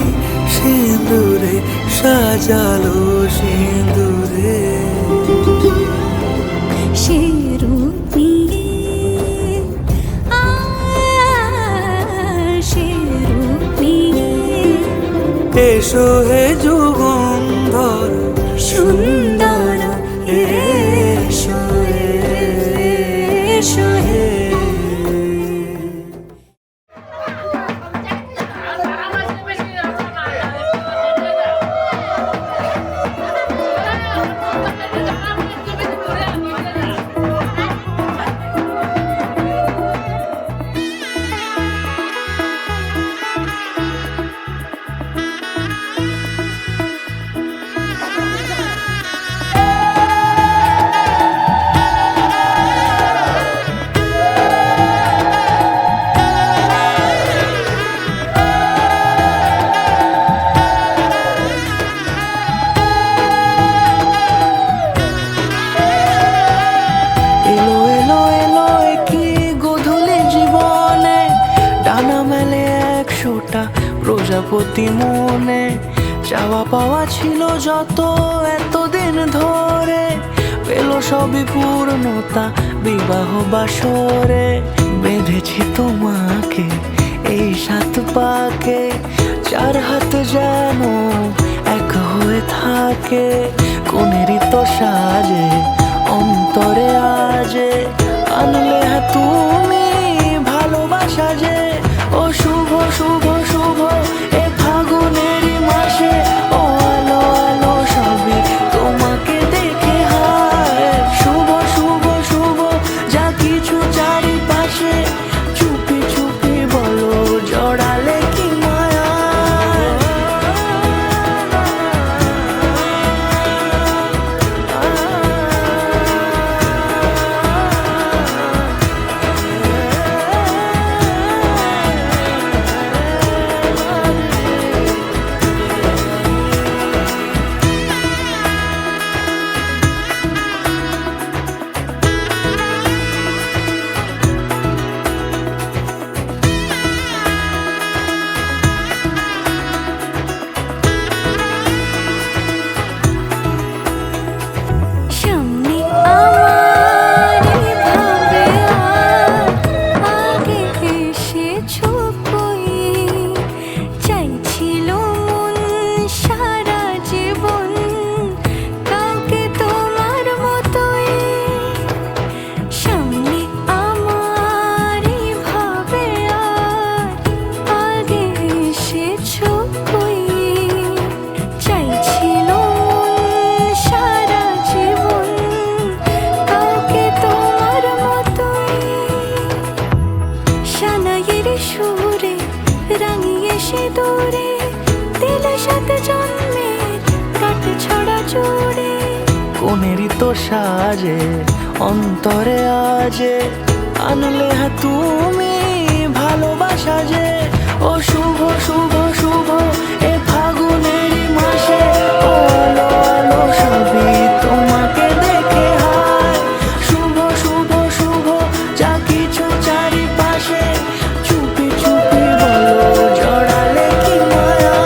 সিঁদুরে সাজালো সিঁদুরে। সে রূপ নিয়ে সে রূপ নিয়ে এসো হে যুগন্ধর সুন্দর এসো এসো হে। প্রজাপতি মনে চাওয়া পাওয়া ছিল যত এতদিন ধরে, পেল সবই পূর্ণতা বিবাহ বাসরে। বেঁধেছি তোমাকে এই 7 পাকে, 4 হাত যেন এক হয়ে থাকে। কোনেরই তো সাজে অন্তরে আজে, আনলে তুমি ভালোবাসা যে। ও শুভ শুভ শুভ এ ফাগুনেরই মাসে, ও আলো আলো সবই তোমাকে দেখে হায়। শুভ শুভ শুভ যা কিছু চারিপাশে, চুপি চুপি বলো জড়ালে কি মায়া। সামনে আমার ভাবে আগে এসেছো কই, চাইছিল মন সারা জীবন কাউকে তোমার মতোই। সামনে আমার ভাবে আগে এসেছো কই, চাইছিল মন সারা জীবন কাউকে তোমার মতোই। সানাইয়ের সুরে রাঙিয়ে সে দূরে, দিলে 7 জন্মের কাট ছড়া জোড়ে। কোনেরই তো সাজে অন্তরে আজে, আনলে তুমি ভালোবাসা যে। ও শুভ শুভ শুভ এ ফাগুনেরই মাসে, ও আলো আলো সবই তোমাকে দেখে হায়। শুভ শুভ শুভ যা কিছু চারিপাশে, চুপি চুপি বলো জড়ালে কি মায়া।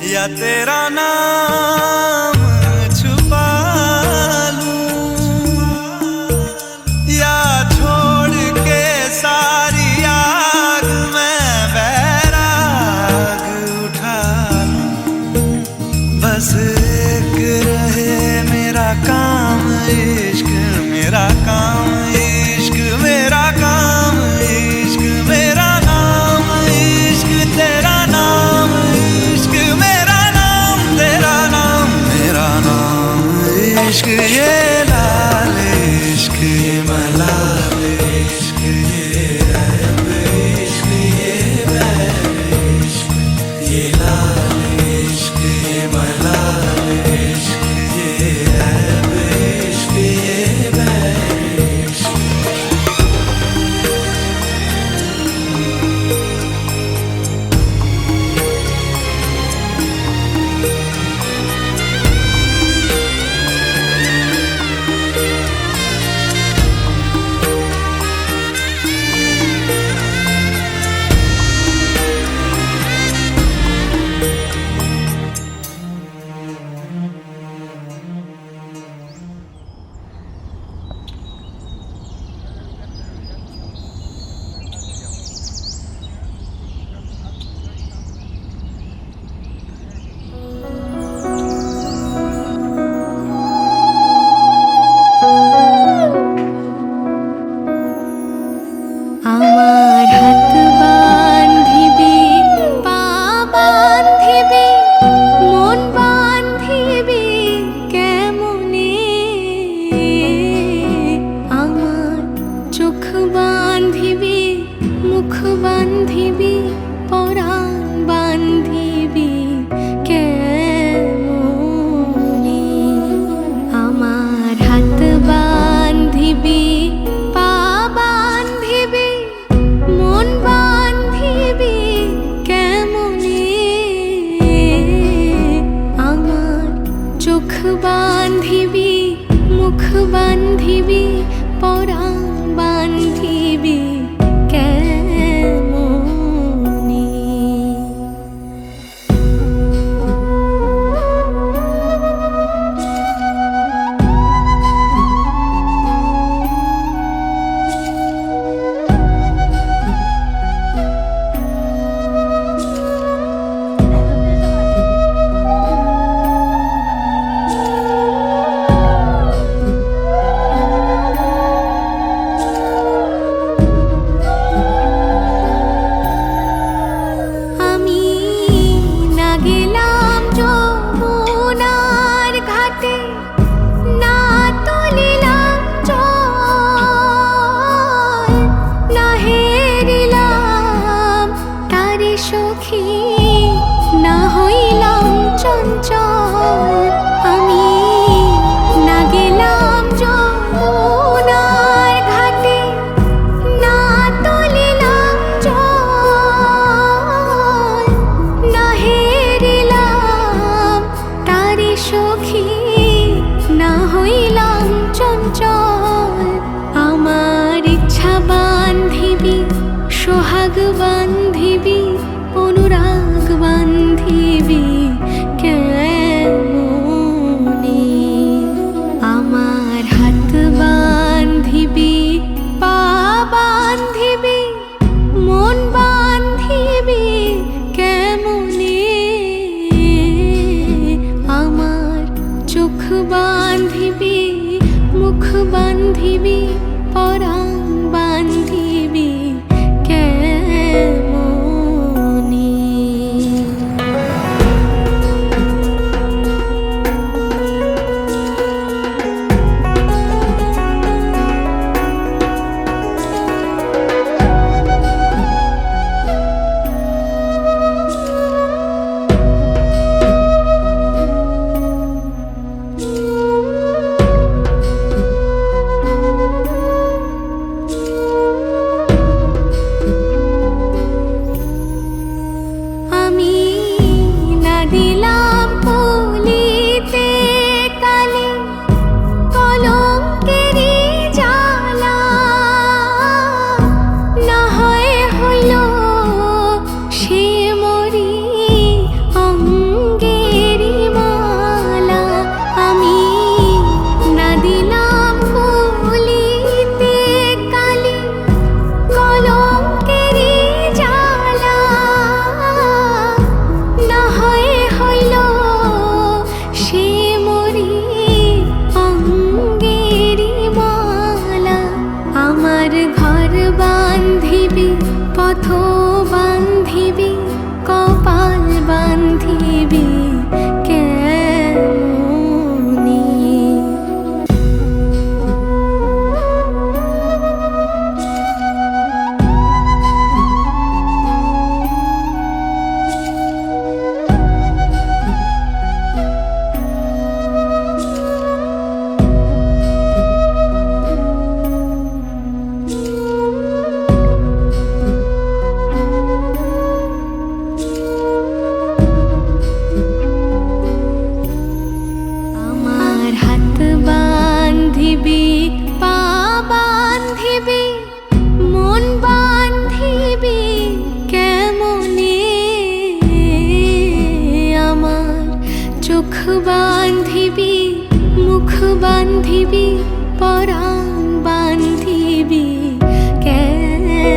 या तेरा नाम छुपा लूं, या छोड़ के सारी आग में बैराग उठा लूं। बस एक रहे मेरा काम इश्क, मेरा काम इश्क, मेरा काम इश्क, मेरा नाम इश्क, तेरा नाम इश्क, मेरा नाम तेरा नाम, मेरा नाम इश्क। ये लाल इश्क, ये मलाल इश्क, ये रब इश्क, ये बैर इश्क, ये लाल इश्क, ये मलाल इश्क, ये रब इश्क, ये बैर इश्क। আমার হাত বান্ধিবি, পা বান্ধিবি, মন বান্ধিবি কেমনে? আমার চোখ বান্ধিবি, মুখ বান্ধিবি, পরাণ বান্ধিবি কেমনে? আমার হাত বান্ধিবি, পা বান্ধিবি, মন বান্ধিবি কেমনে? আমার চোখ বান্ধিবি, মুখ বান্ধিবি, পরাণ বান্ধিবি কেমনে? আমি না গেলাম যমুনার ঘাটে, না তুলিলাম জল, না হেরিলাম তারে সখী, না হইলাম চঞ্চল। আমি না গেলাম যমুনার ঘাটে, না তুলিলাম জল, না হেরিলাম তারে সখী, না হইলাম চঞ্চল। আমার ইচ্ছা বান্ধিবি, সোহাগ বান্ধিবি, অনুরাগ বান্ধিবি কেমনে? আমার হাত বান্ধিবি, পা বান্ধিবি, মন বান্ধিবি কেমনে? আমার চোখ বান্ধিবি, মুখ বান্ধিবি, চোখ বান্ধিবি মুখ বান্ধিবি পরাণ বান্ধিবি কেমনে।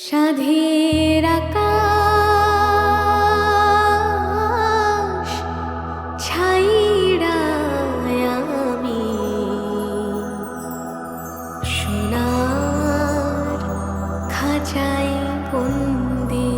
সাধের আকাশ ছাইড়া আমি সোনার খাঁচায় বন্দি।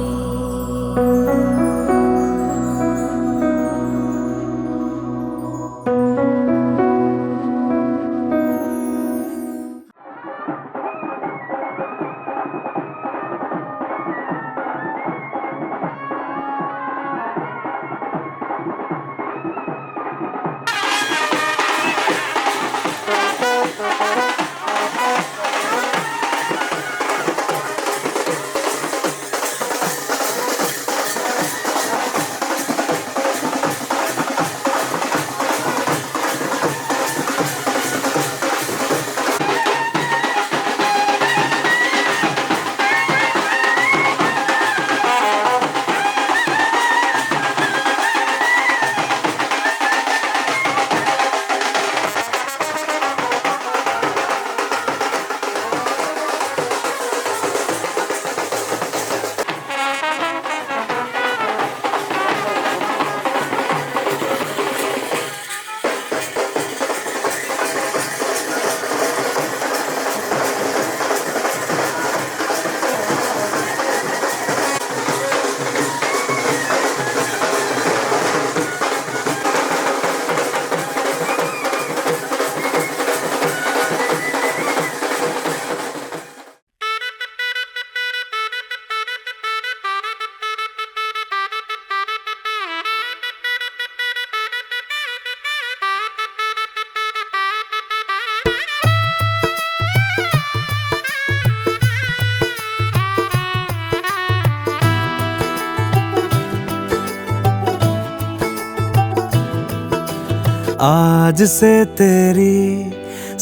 आज से तेरी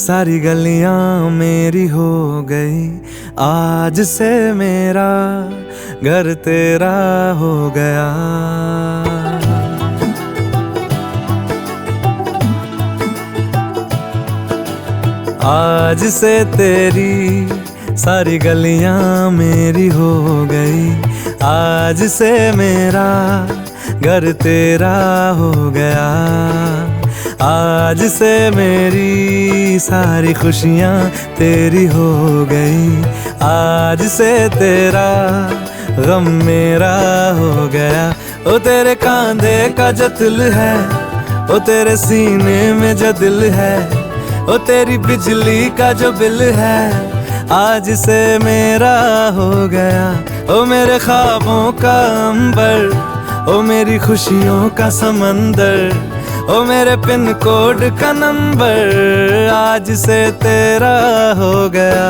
सारी गलियां मेरी हो गई, आज से मेरा घर तेरा हो गया। आज से तेरी सारी गलियां मेरी हो गई, आज से मेरा घर तेरा हो गया। आज से मेरी सारी खुशियाँ तेरी हो गई, आज से तेरा गम मेरा हो गया। ओ तेरे कांधे का जो दिल है, ओ तेरे सीने में जो दिल है, ओ तेरी बिजली का जो बिल है, आज से मेरा हो गया। ओ मेरे ख्वाबों का अंबर, ओ मेरी खुशियों का समंदर, ओ मेरे पिन कोड का नंबर, आज से तेरा हो गया।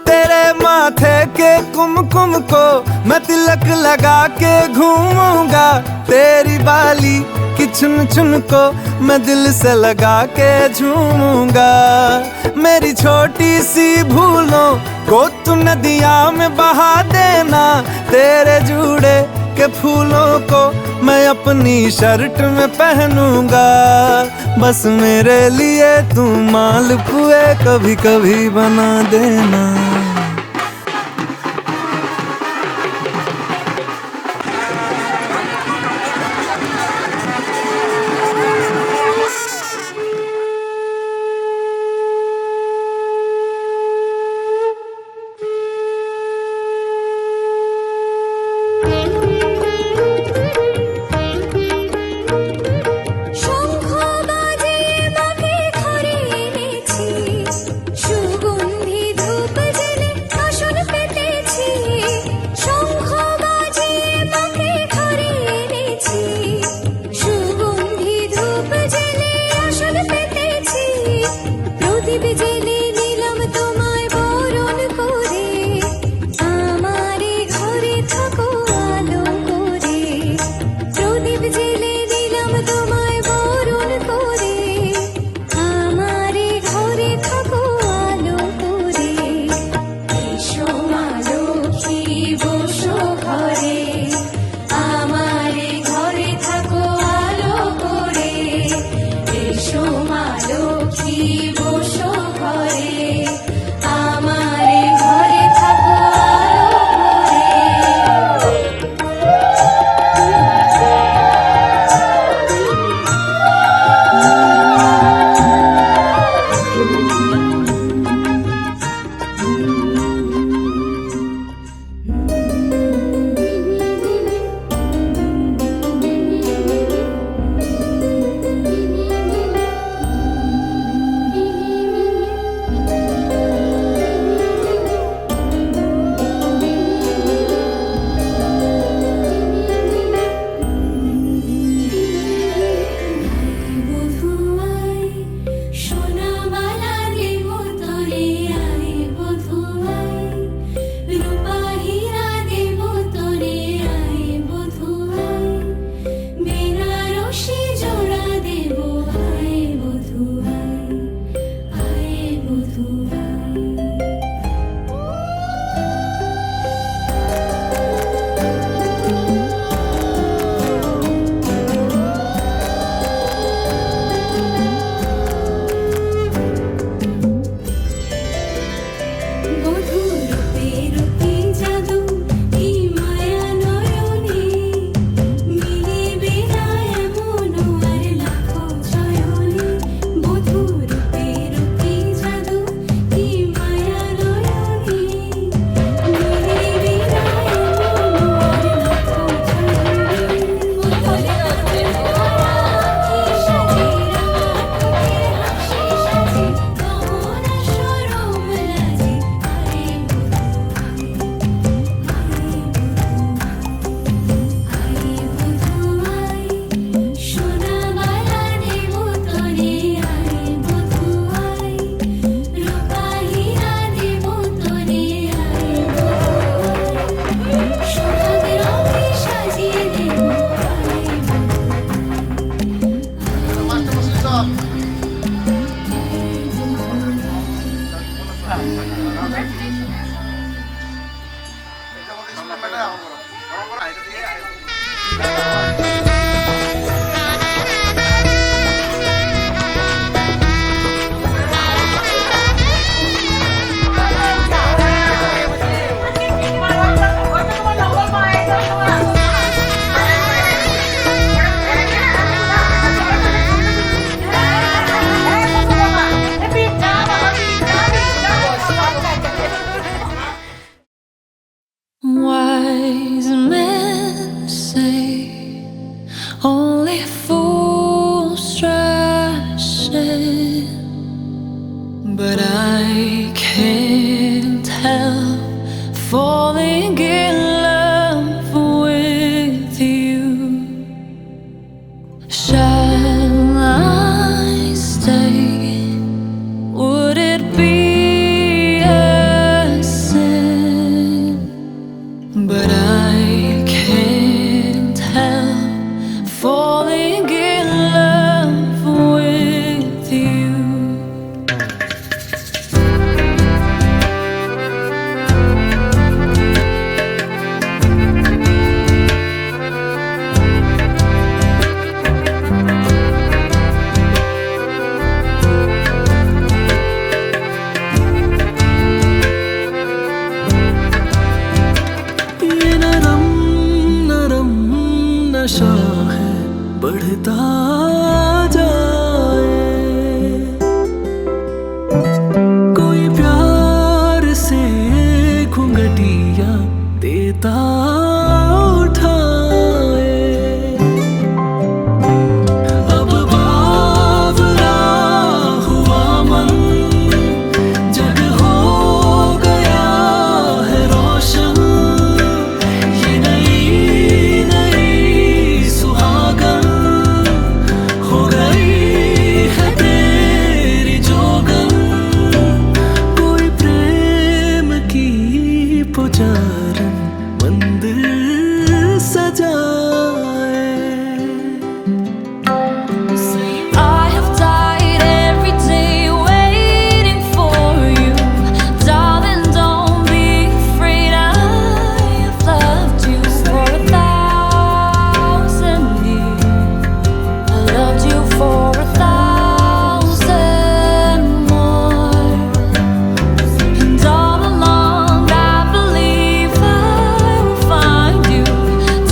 तेरे माथे के कुमकुम को मैं तिलक लगा के घूमूंगा, तेरी बाली की चुन चुन को मैं दिल से लगा के झूमूंगा। मेरी छोटी सी भूलों को तू नदिया में बहा देना, तेरे जूड़े के फूलों को मैं अपनी शर्ट में पहनूंगा। बस मेरे लिए तू मालपुए कभी कभी बना देना। শঙ্খ বাজে মাকে ঘরে এনেছি, সুগন্ধি ধূপ যে Wise men say only fools rush in, but I can't help falling in love with you. Shall I stay? Would it be a sin? But I can't help falling in love with you. ये नरम नरम नशा है बढ़ता जाए, कोई प्यार से घुंघटिया देता उठाए। अब बावरा हुआ मन जग हो गया है रोशन, ये नई नई सुहागन हो गई है तेरी जोगन। कोई प्रेम की पुजारन मंदिर सजाए। I have died every day waiting for you. Darling, don't be afraid. I have loved you for 1,000 years. I loved you for 1,000 more. And all along I believe I will find you.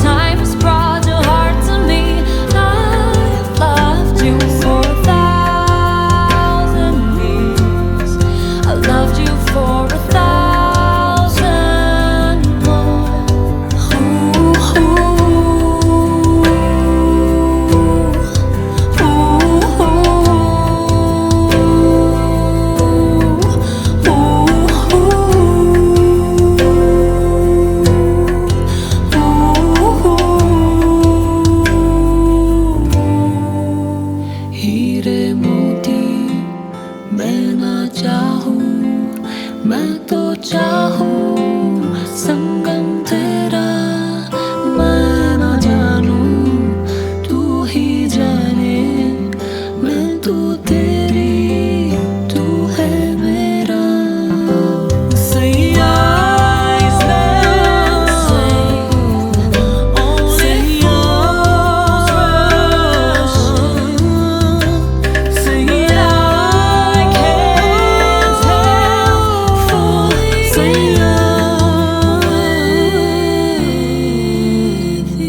Time has brought your heart to me. I have loved you for 1,000 years. I loved you for 1,000 more. हीरे मोती मैं ना चाहूं, मैं तो चाहूं संगम तेरा। मैं ना जानूं तू ही जाने, मैं तो तेरी तू है मेरा। सैया is love, सैया सैया I can't help falling सैया with you।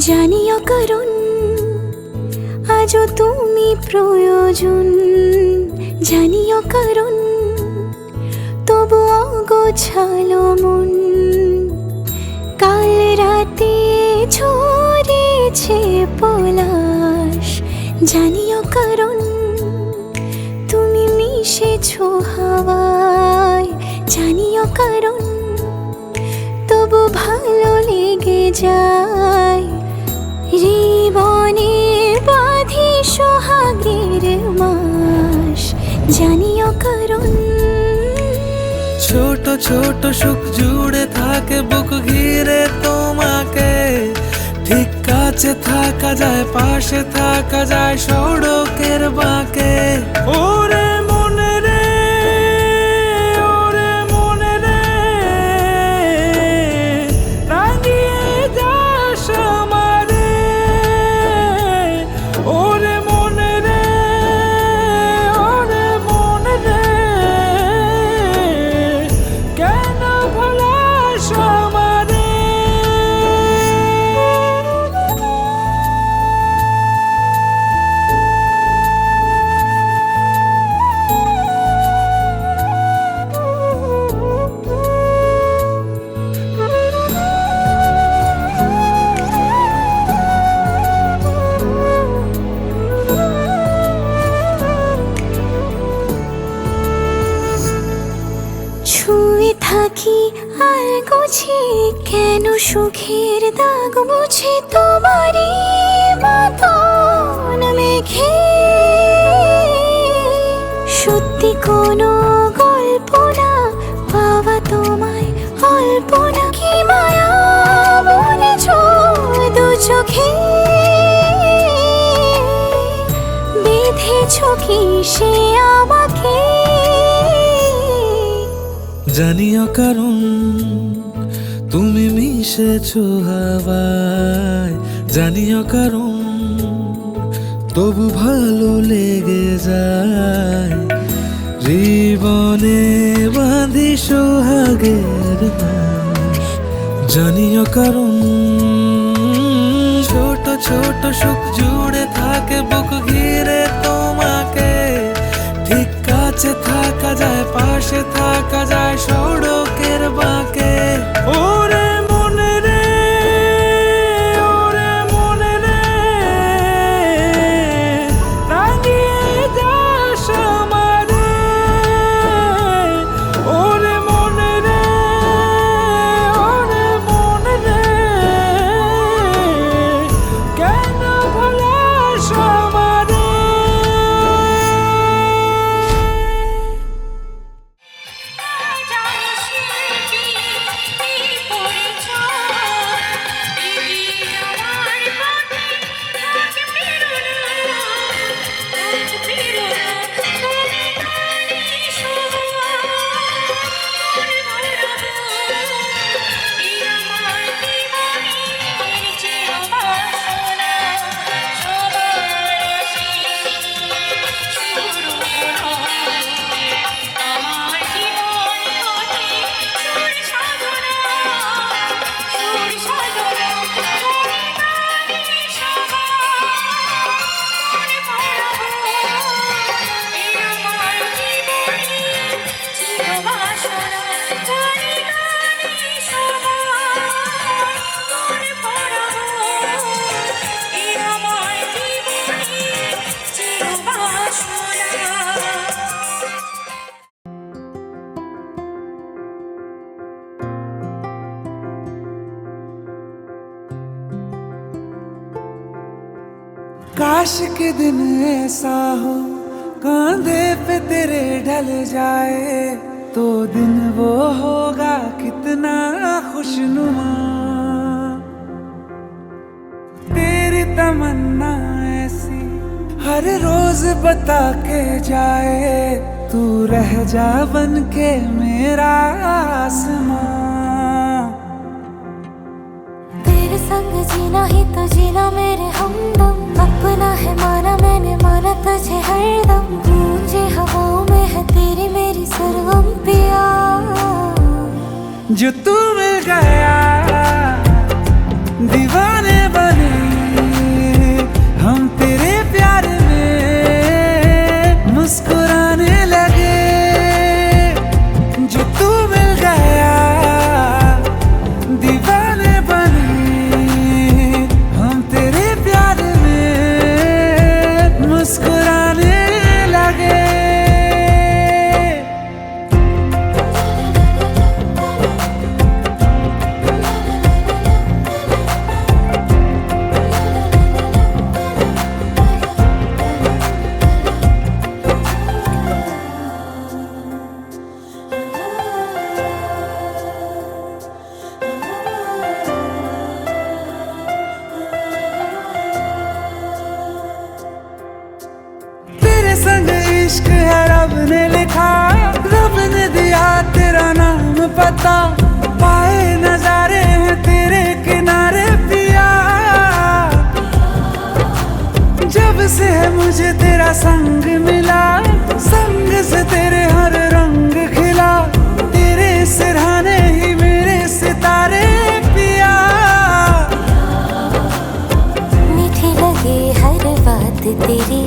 জানিও কারণ আজও তুমি প্রয়োজন, জানিও কারণ তবু অগোছালো মন। কাল রাতে ঝরেছে পলাশ, জানিও কারণ তুমি মিশেছো হাওয়ায়। জানিও কারণ তবু ভালো লেগে যায়। জীবনে বাঁধি সোহাগের মাস, জানিও কারণ ছোট ছোট সুখ জুড়ে থাকে বুক ঘিরে তোমাকে, ঠিক কাছে থাকা যায়, পাশে থাকা যায় সড়কের বাঁকে। ওরে মনে রে, ওরে মনে রে, রাঙিয়ে যাস আমারে। ওরে মনে রে, ওরে মনে রে, কেন ভোলাস আমারে। ছুঁয়ে থাকি আর গুছি কেন সুখের দাগ বুঝে তোমারই মতন মেঘে। সত্যি কোনো গল্প না পাওয়া তোমায় অল্প না, কি মায়া বলেছ দু চোখে। বেঁধেছ কি সে আমাকে, জানিও কারণ তুমি মিশেছো হাওয়ায়, জানিও কারণ তবু ভালো লেগে যায়। জীবনে বাঁধি সোহাগের বাঁশ, জানিও কারণ ছোট ছোট সুখ জুড়ে থাকে বুক ঘিরে তোমাকে, ঠিক কাছে থাকা যায়, পাশে থাকা যায় সড়কের বাঁকে। ওরে মনে রে, ওরে মনে রে, রাঙিয়ে যাস আমারে। ওরে মনে রে, ওরে মনে রে, কেন ভোলাস আমারে। काश के दिन ऐसा हो कांधे पे तेरे ढल जाए, तो दिन वो होगा कितना खुशनुमा। तेरी तमन्ना ऐसी हर रोज बता के जाए, तू रह जा बन के मेरा आसमां। तेरे संग जीना ही तो जीना मेरे हमदम, अपना है माना मैंने माना तुझे हरदम। गूंजे हवाओं में है तेरी मेरी सर्वम पिया। जो तू मिल गया दीवाने बने हम तेरे प्यार में मुस्कुराने लगे। जो तू मिल गया दीवाने बने हम तेरे प्यार में मुस्कुराने लगे। देखा रब ने दिया तेरा नाम पता, पाए नजारे हैं तेरे किनारे पिया। जब से है मुझे तेरा संग मिला, संग से तेरे हर रंग खिला, तेरे सिरहाने ही मेरे सितारे पिया। मीठी लगे हर बात तेरी,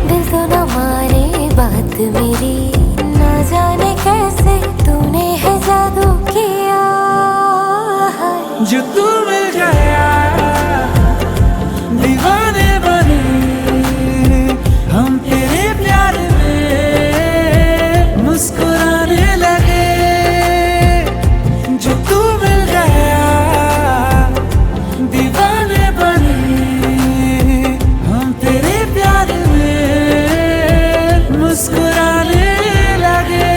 दिल तो न माने बात मेरी, ना जाने कैसे तूने है जादू किया। जो तू मिल गया दीवाने बने हम तेरे प्यार में मुस्कुराने लगे। जो तू मिल गया दीवाने बने हम तेरे प्यार में मुस्कुराने लगे।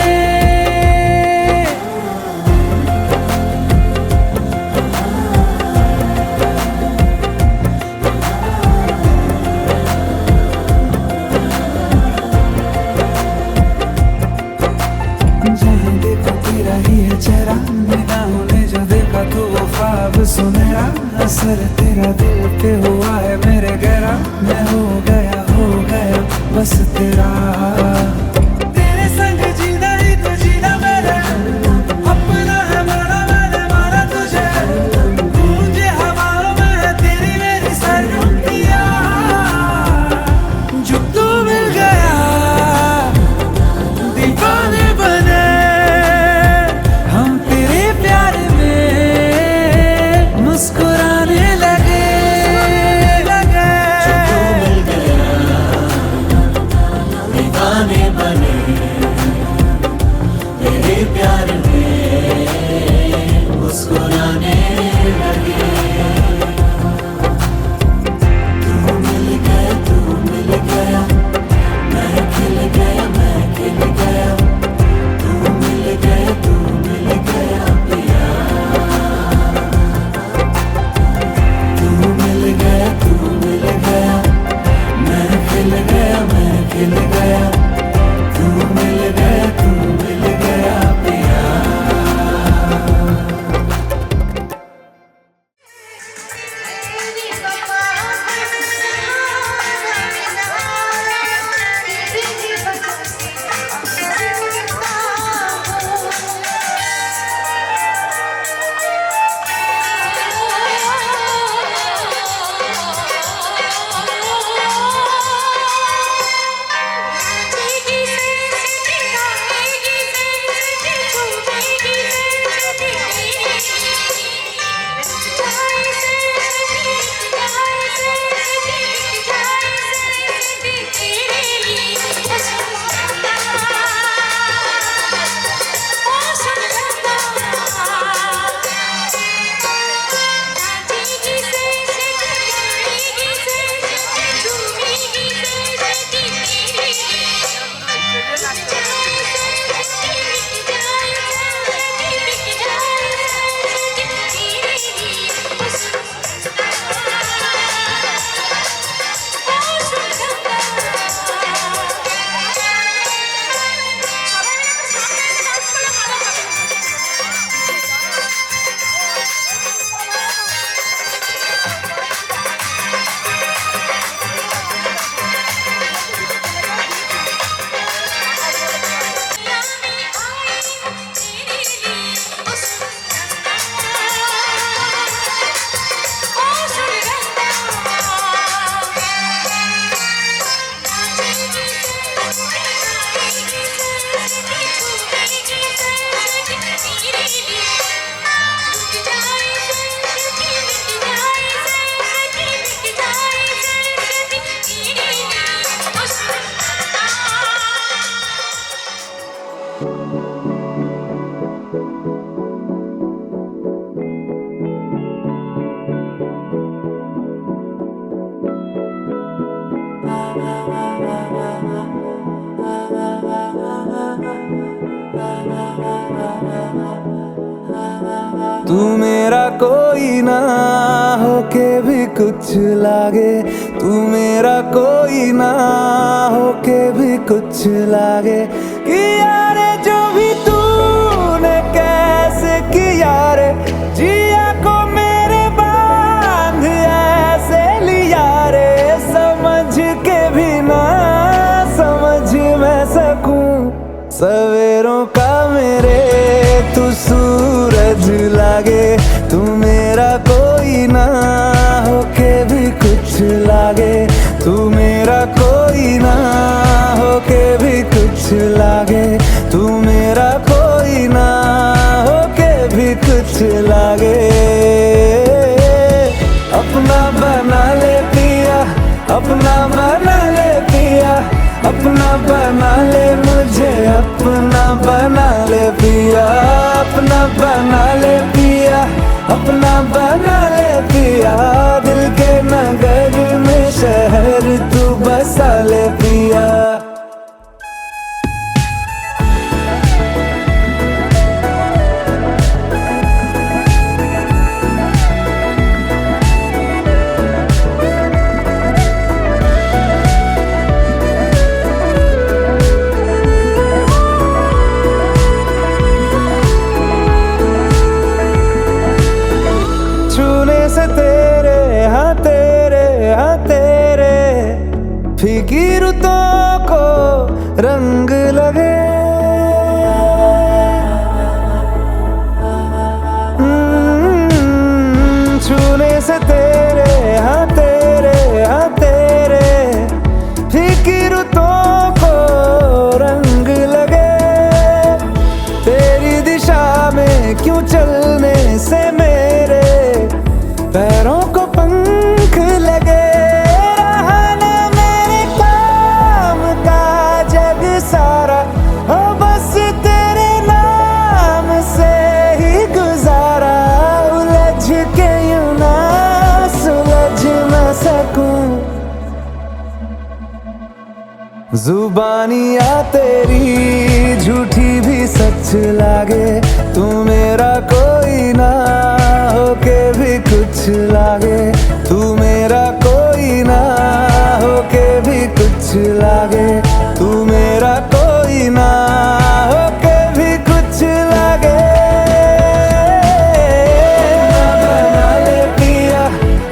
जहाँ देखो तेरा ही है चेहरा, निगाहों ने जो देखा तो वो ख्वाब सुनहरा। असर तेरा दिल पे हुआ है मेरे गहरा, मैं हो गया बस तेरा। तेरे संग जीना ही तो जीना मेरे, अपना है माना मैंने माना तुझे। गूंजे हवाओं में है तेरी मेरी सरगुंदिया। जो तू मिल गया दीवाने बने हम तेरे प्यार में मुस्कुराने लगे। दीवाने बने तेरे प्यार में मुस्कुराने लगे। तू मिल गया मैं खिल गया तू मिल गया पिया। तू मिल गया मैं खिल गया तू मिल गया पिया। तू मेरा कोई ना होके भी कुछ लागे, तू मेरा कोई ना होके भी कुछ लागे कि सवेरों का मेरे तू सूरज लागे, तू मेरा कोई ना होके भी कुछ लागे, तू मेरा कोई ना होके भी कुछ लागे, तू मेरा कोई ना होके भी कुछ लागे। अपना बना ले पिया, अपना बना ले पिया, अपना बना ले मुझे, अपना बना ले पिया, अपना बना ले पिया, अपना बना ले पिया। दिल के नगर में शहर तू बसा ले पिया। छूने से तेरे हाँ तेरे हाँ तेरे फीकी रुतों को रंग लगे। छूने से तेरे हाँ तेरे हाँ तेरे फीकी रुतों को रंग लगे। तेरी दिशा में क्यों चलने से मेरे पैरों को पंख लगे। रहा ना मेरे काम का जग सारा, हो बस तेरे नाम से ही गुजारा। उलझ के यूं ना सुलझ न सकूं, जुबानियाँ तेरी झूठी भी सच लागे। तू मेरा कोई ना होके भी कुछ लागे, तू मेरा कोई ना होके भी कुछ लागे, तू मेरा कोई ना होके भी कुछ लागे।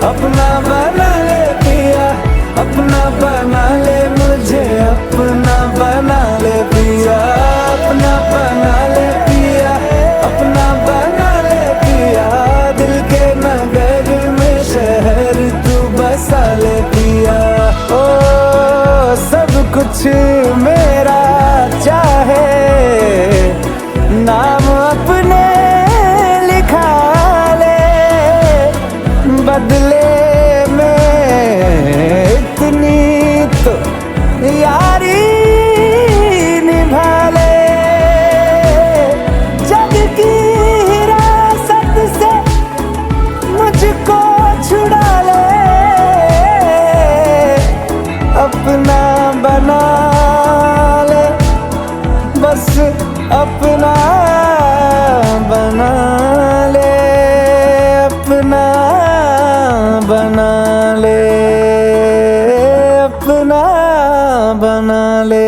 अपना बना ले पिया, अपना बना ले मुझे, अपना बना ले पिया, अपना बना ले पिया, अपना बना ले पिया। दिल के नगर में शहर तू बसा ले पिया। ओ सब कुछ मेरा चाहे, नाम अपने लिखा ले, बदले में इतनी तो यारी निभा ले। जग की हिरासत से मुझको छुड़ा ले, अपना बना ले, बस अपना बना ले, अपना बना ले, अपना बना ले।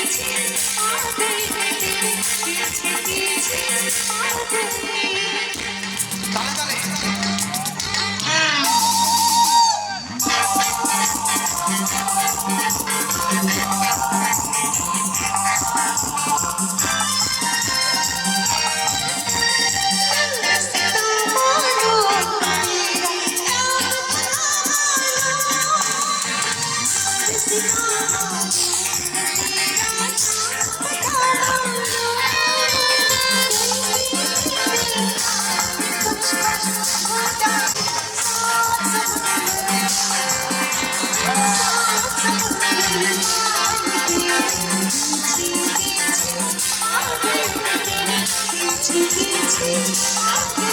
Thank you.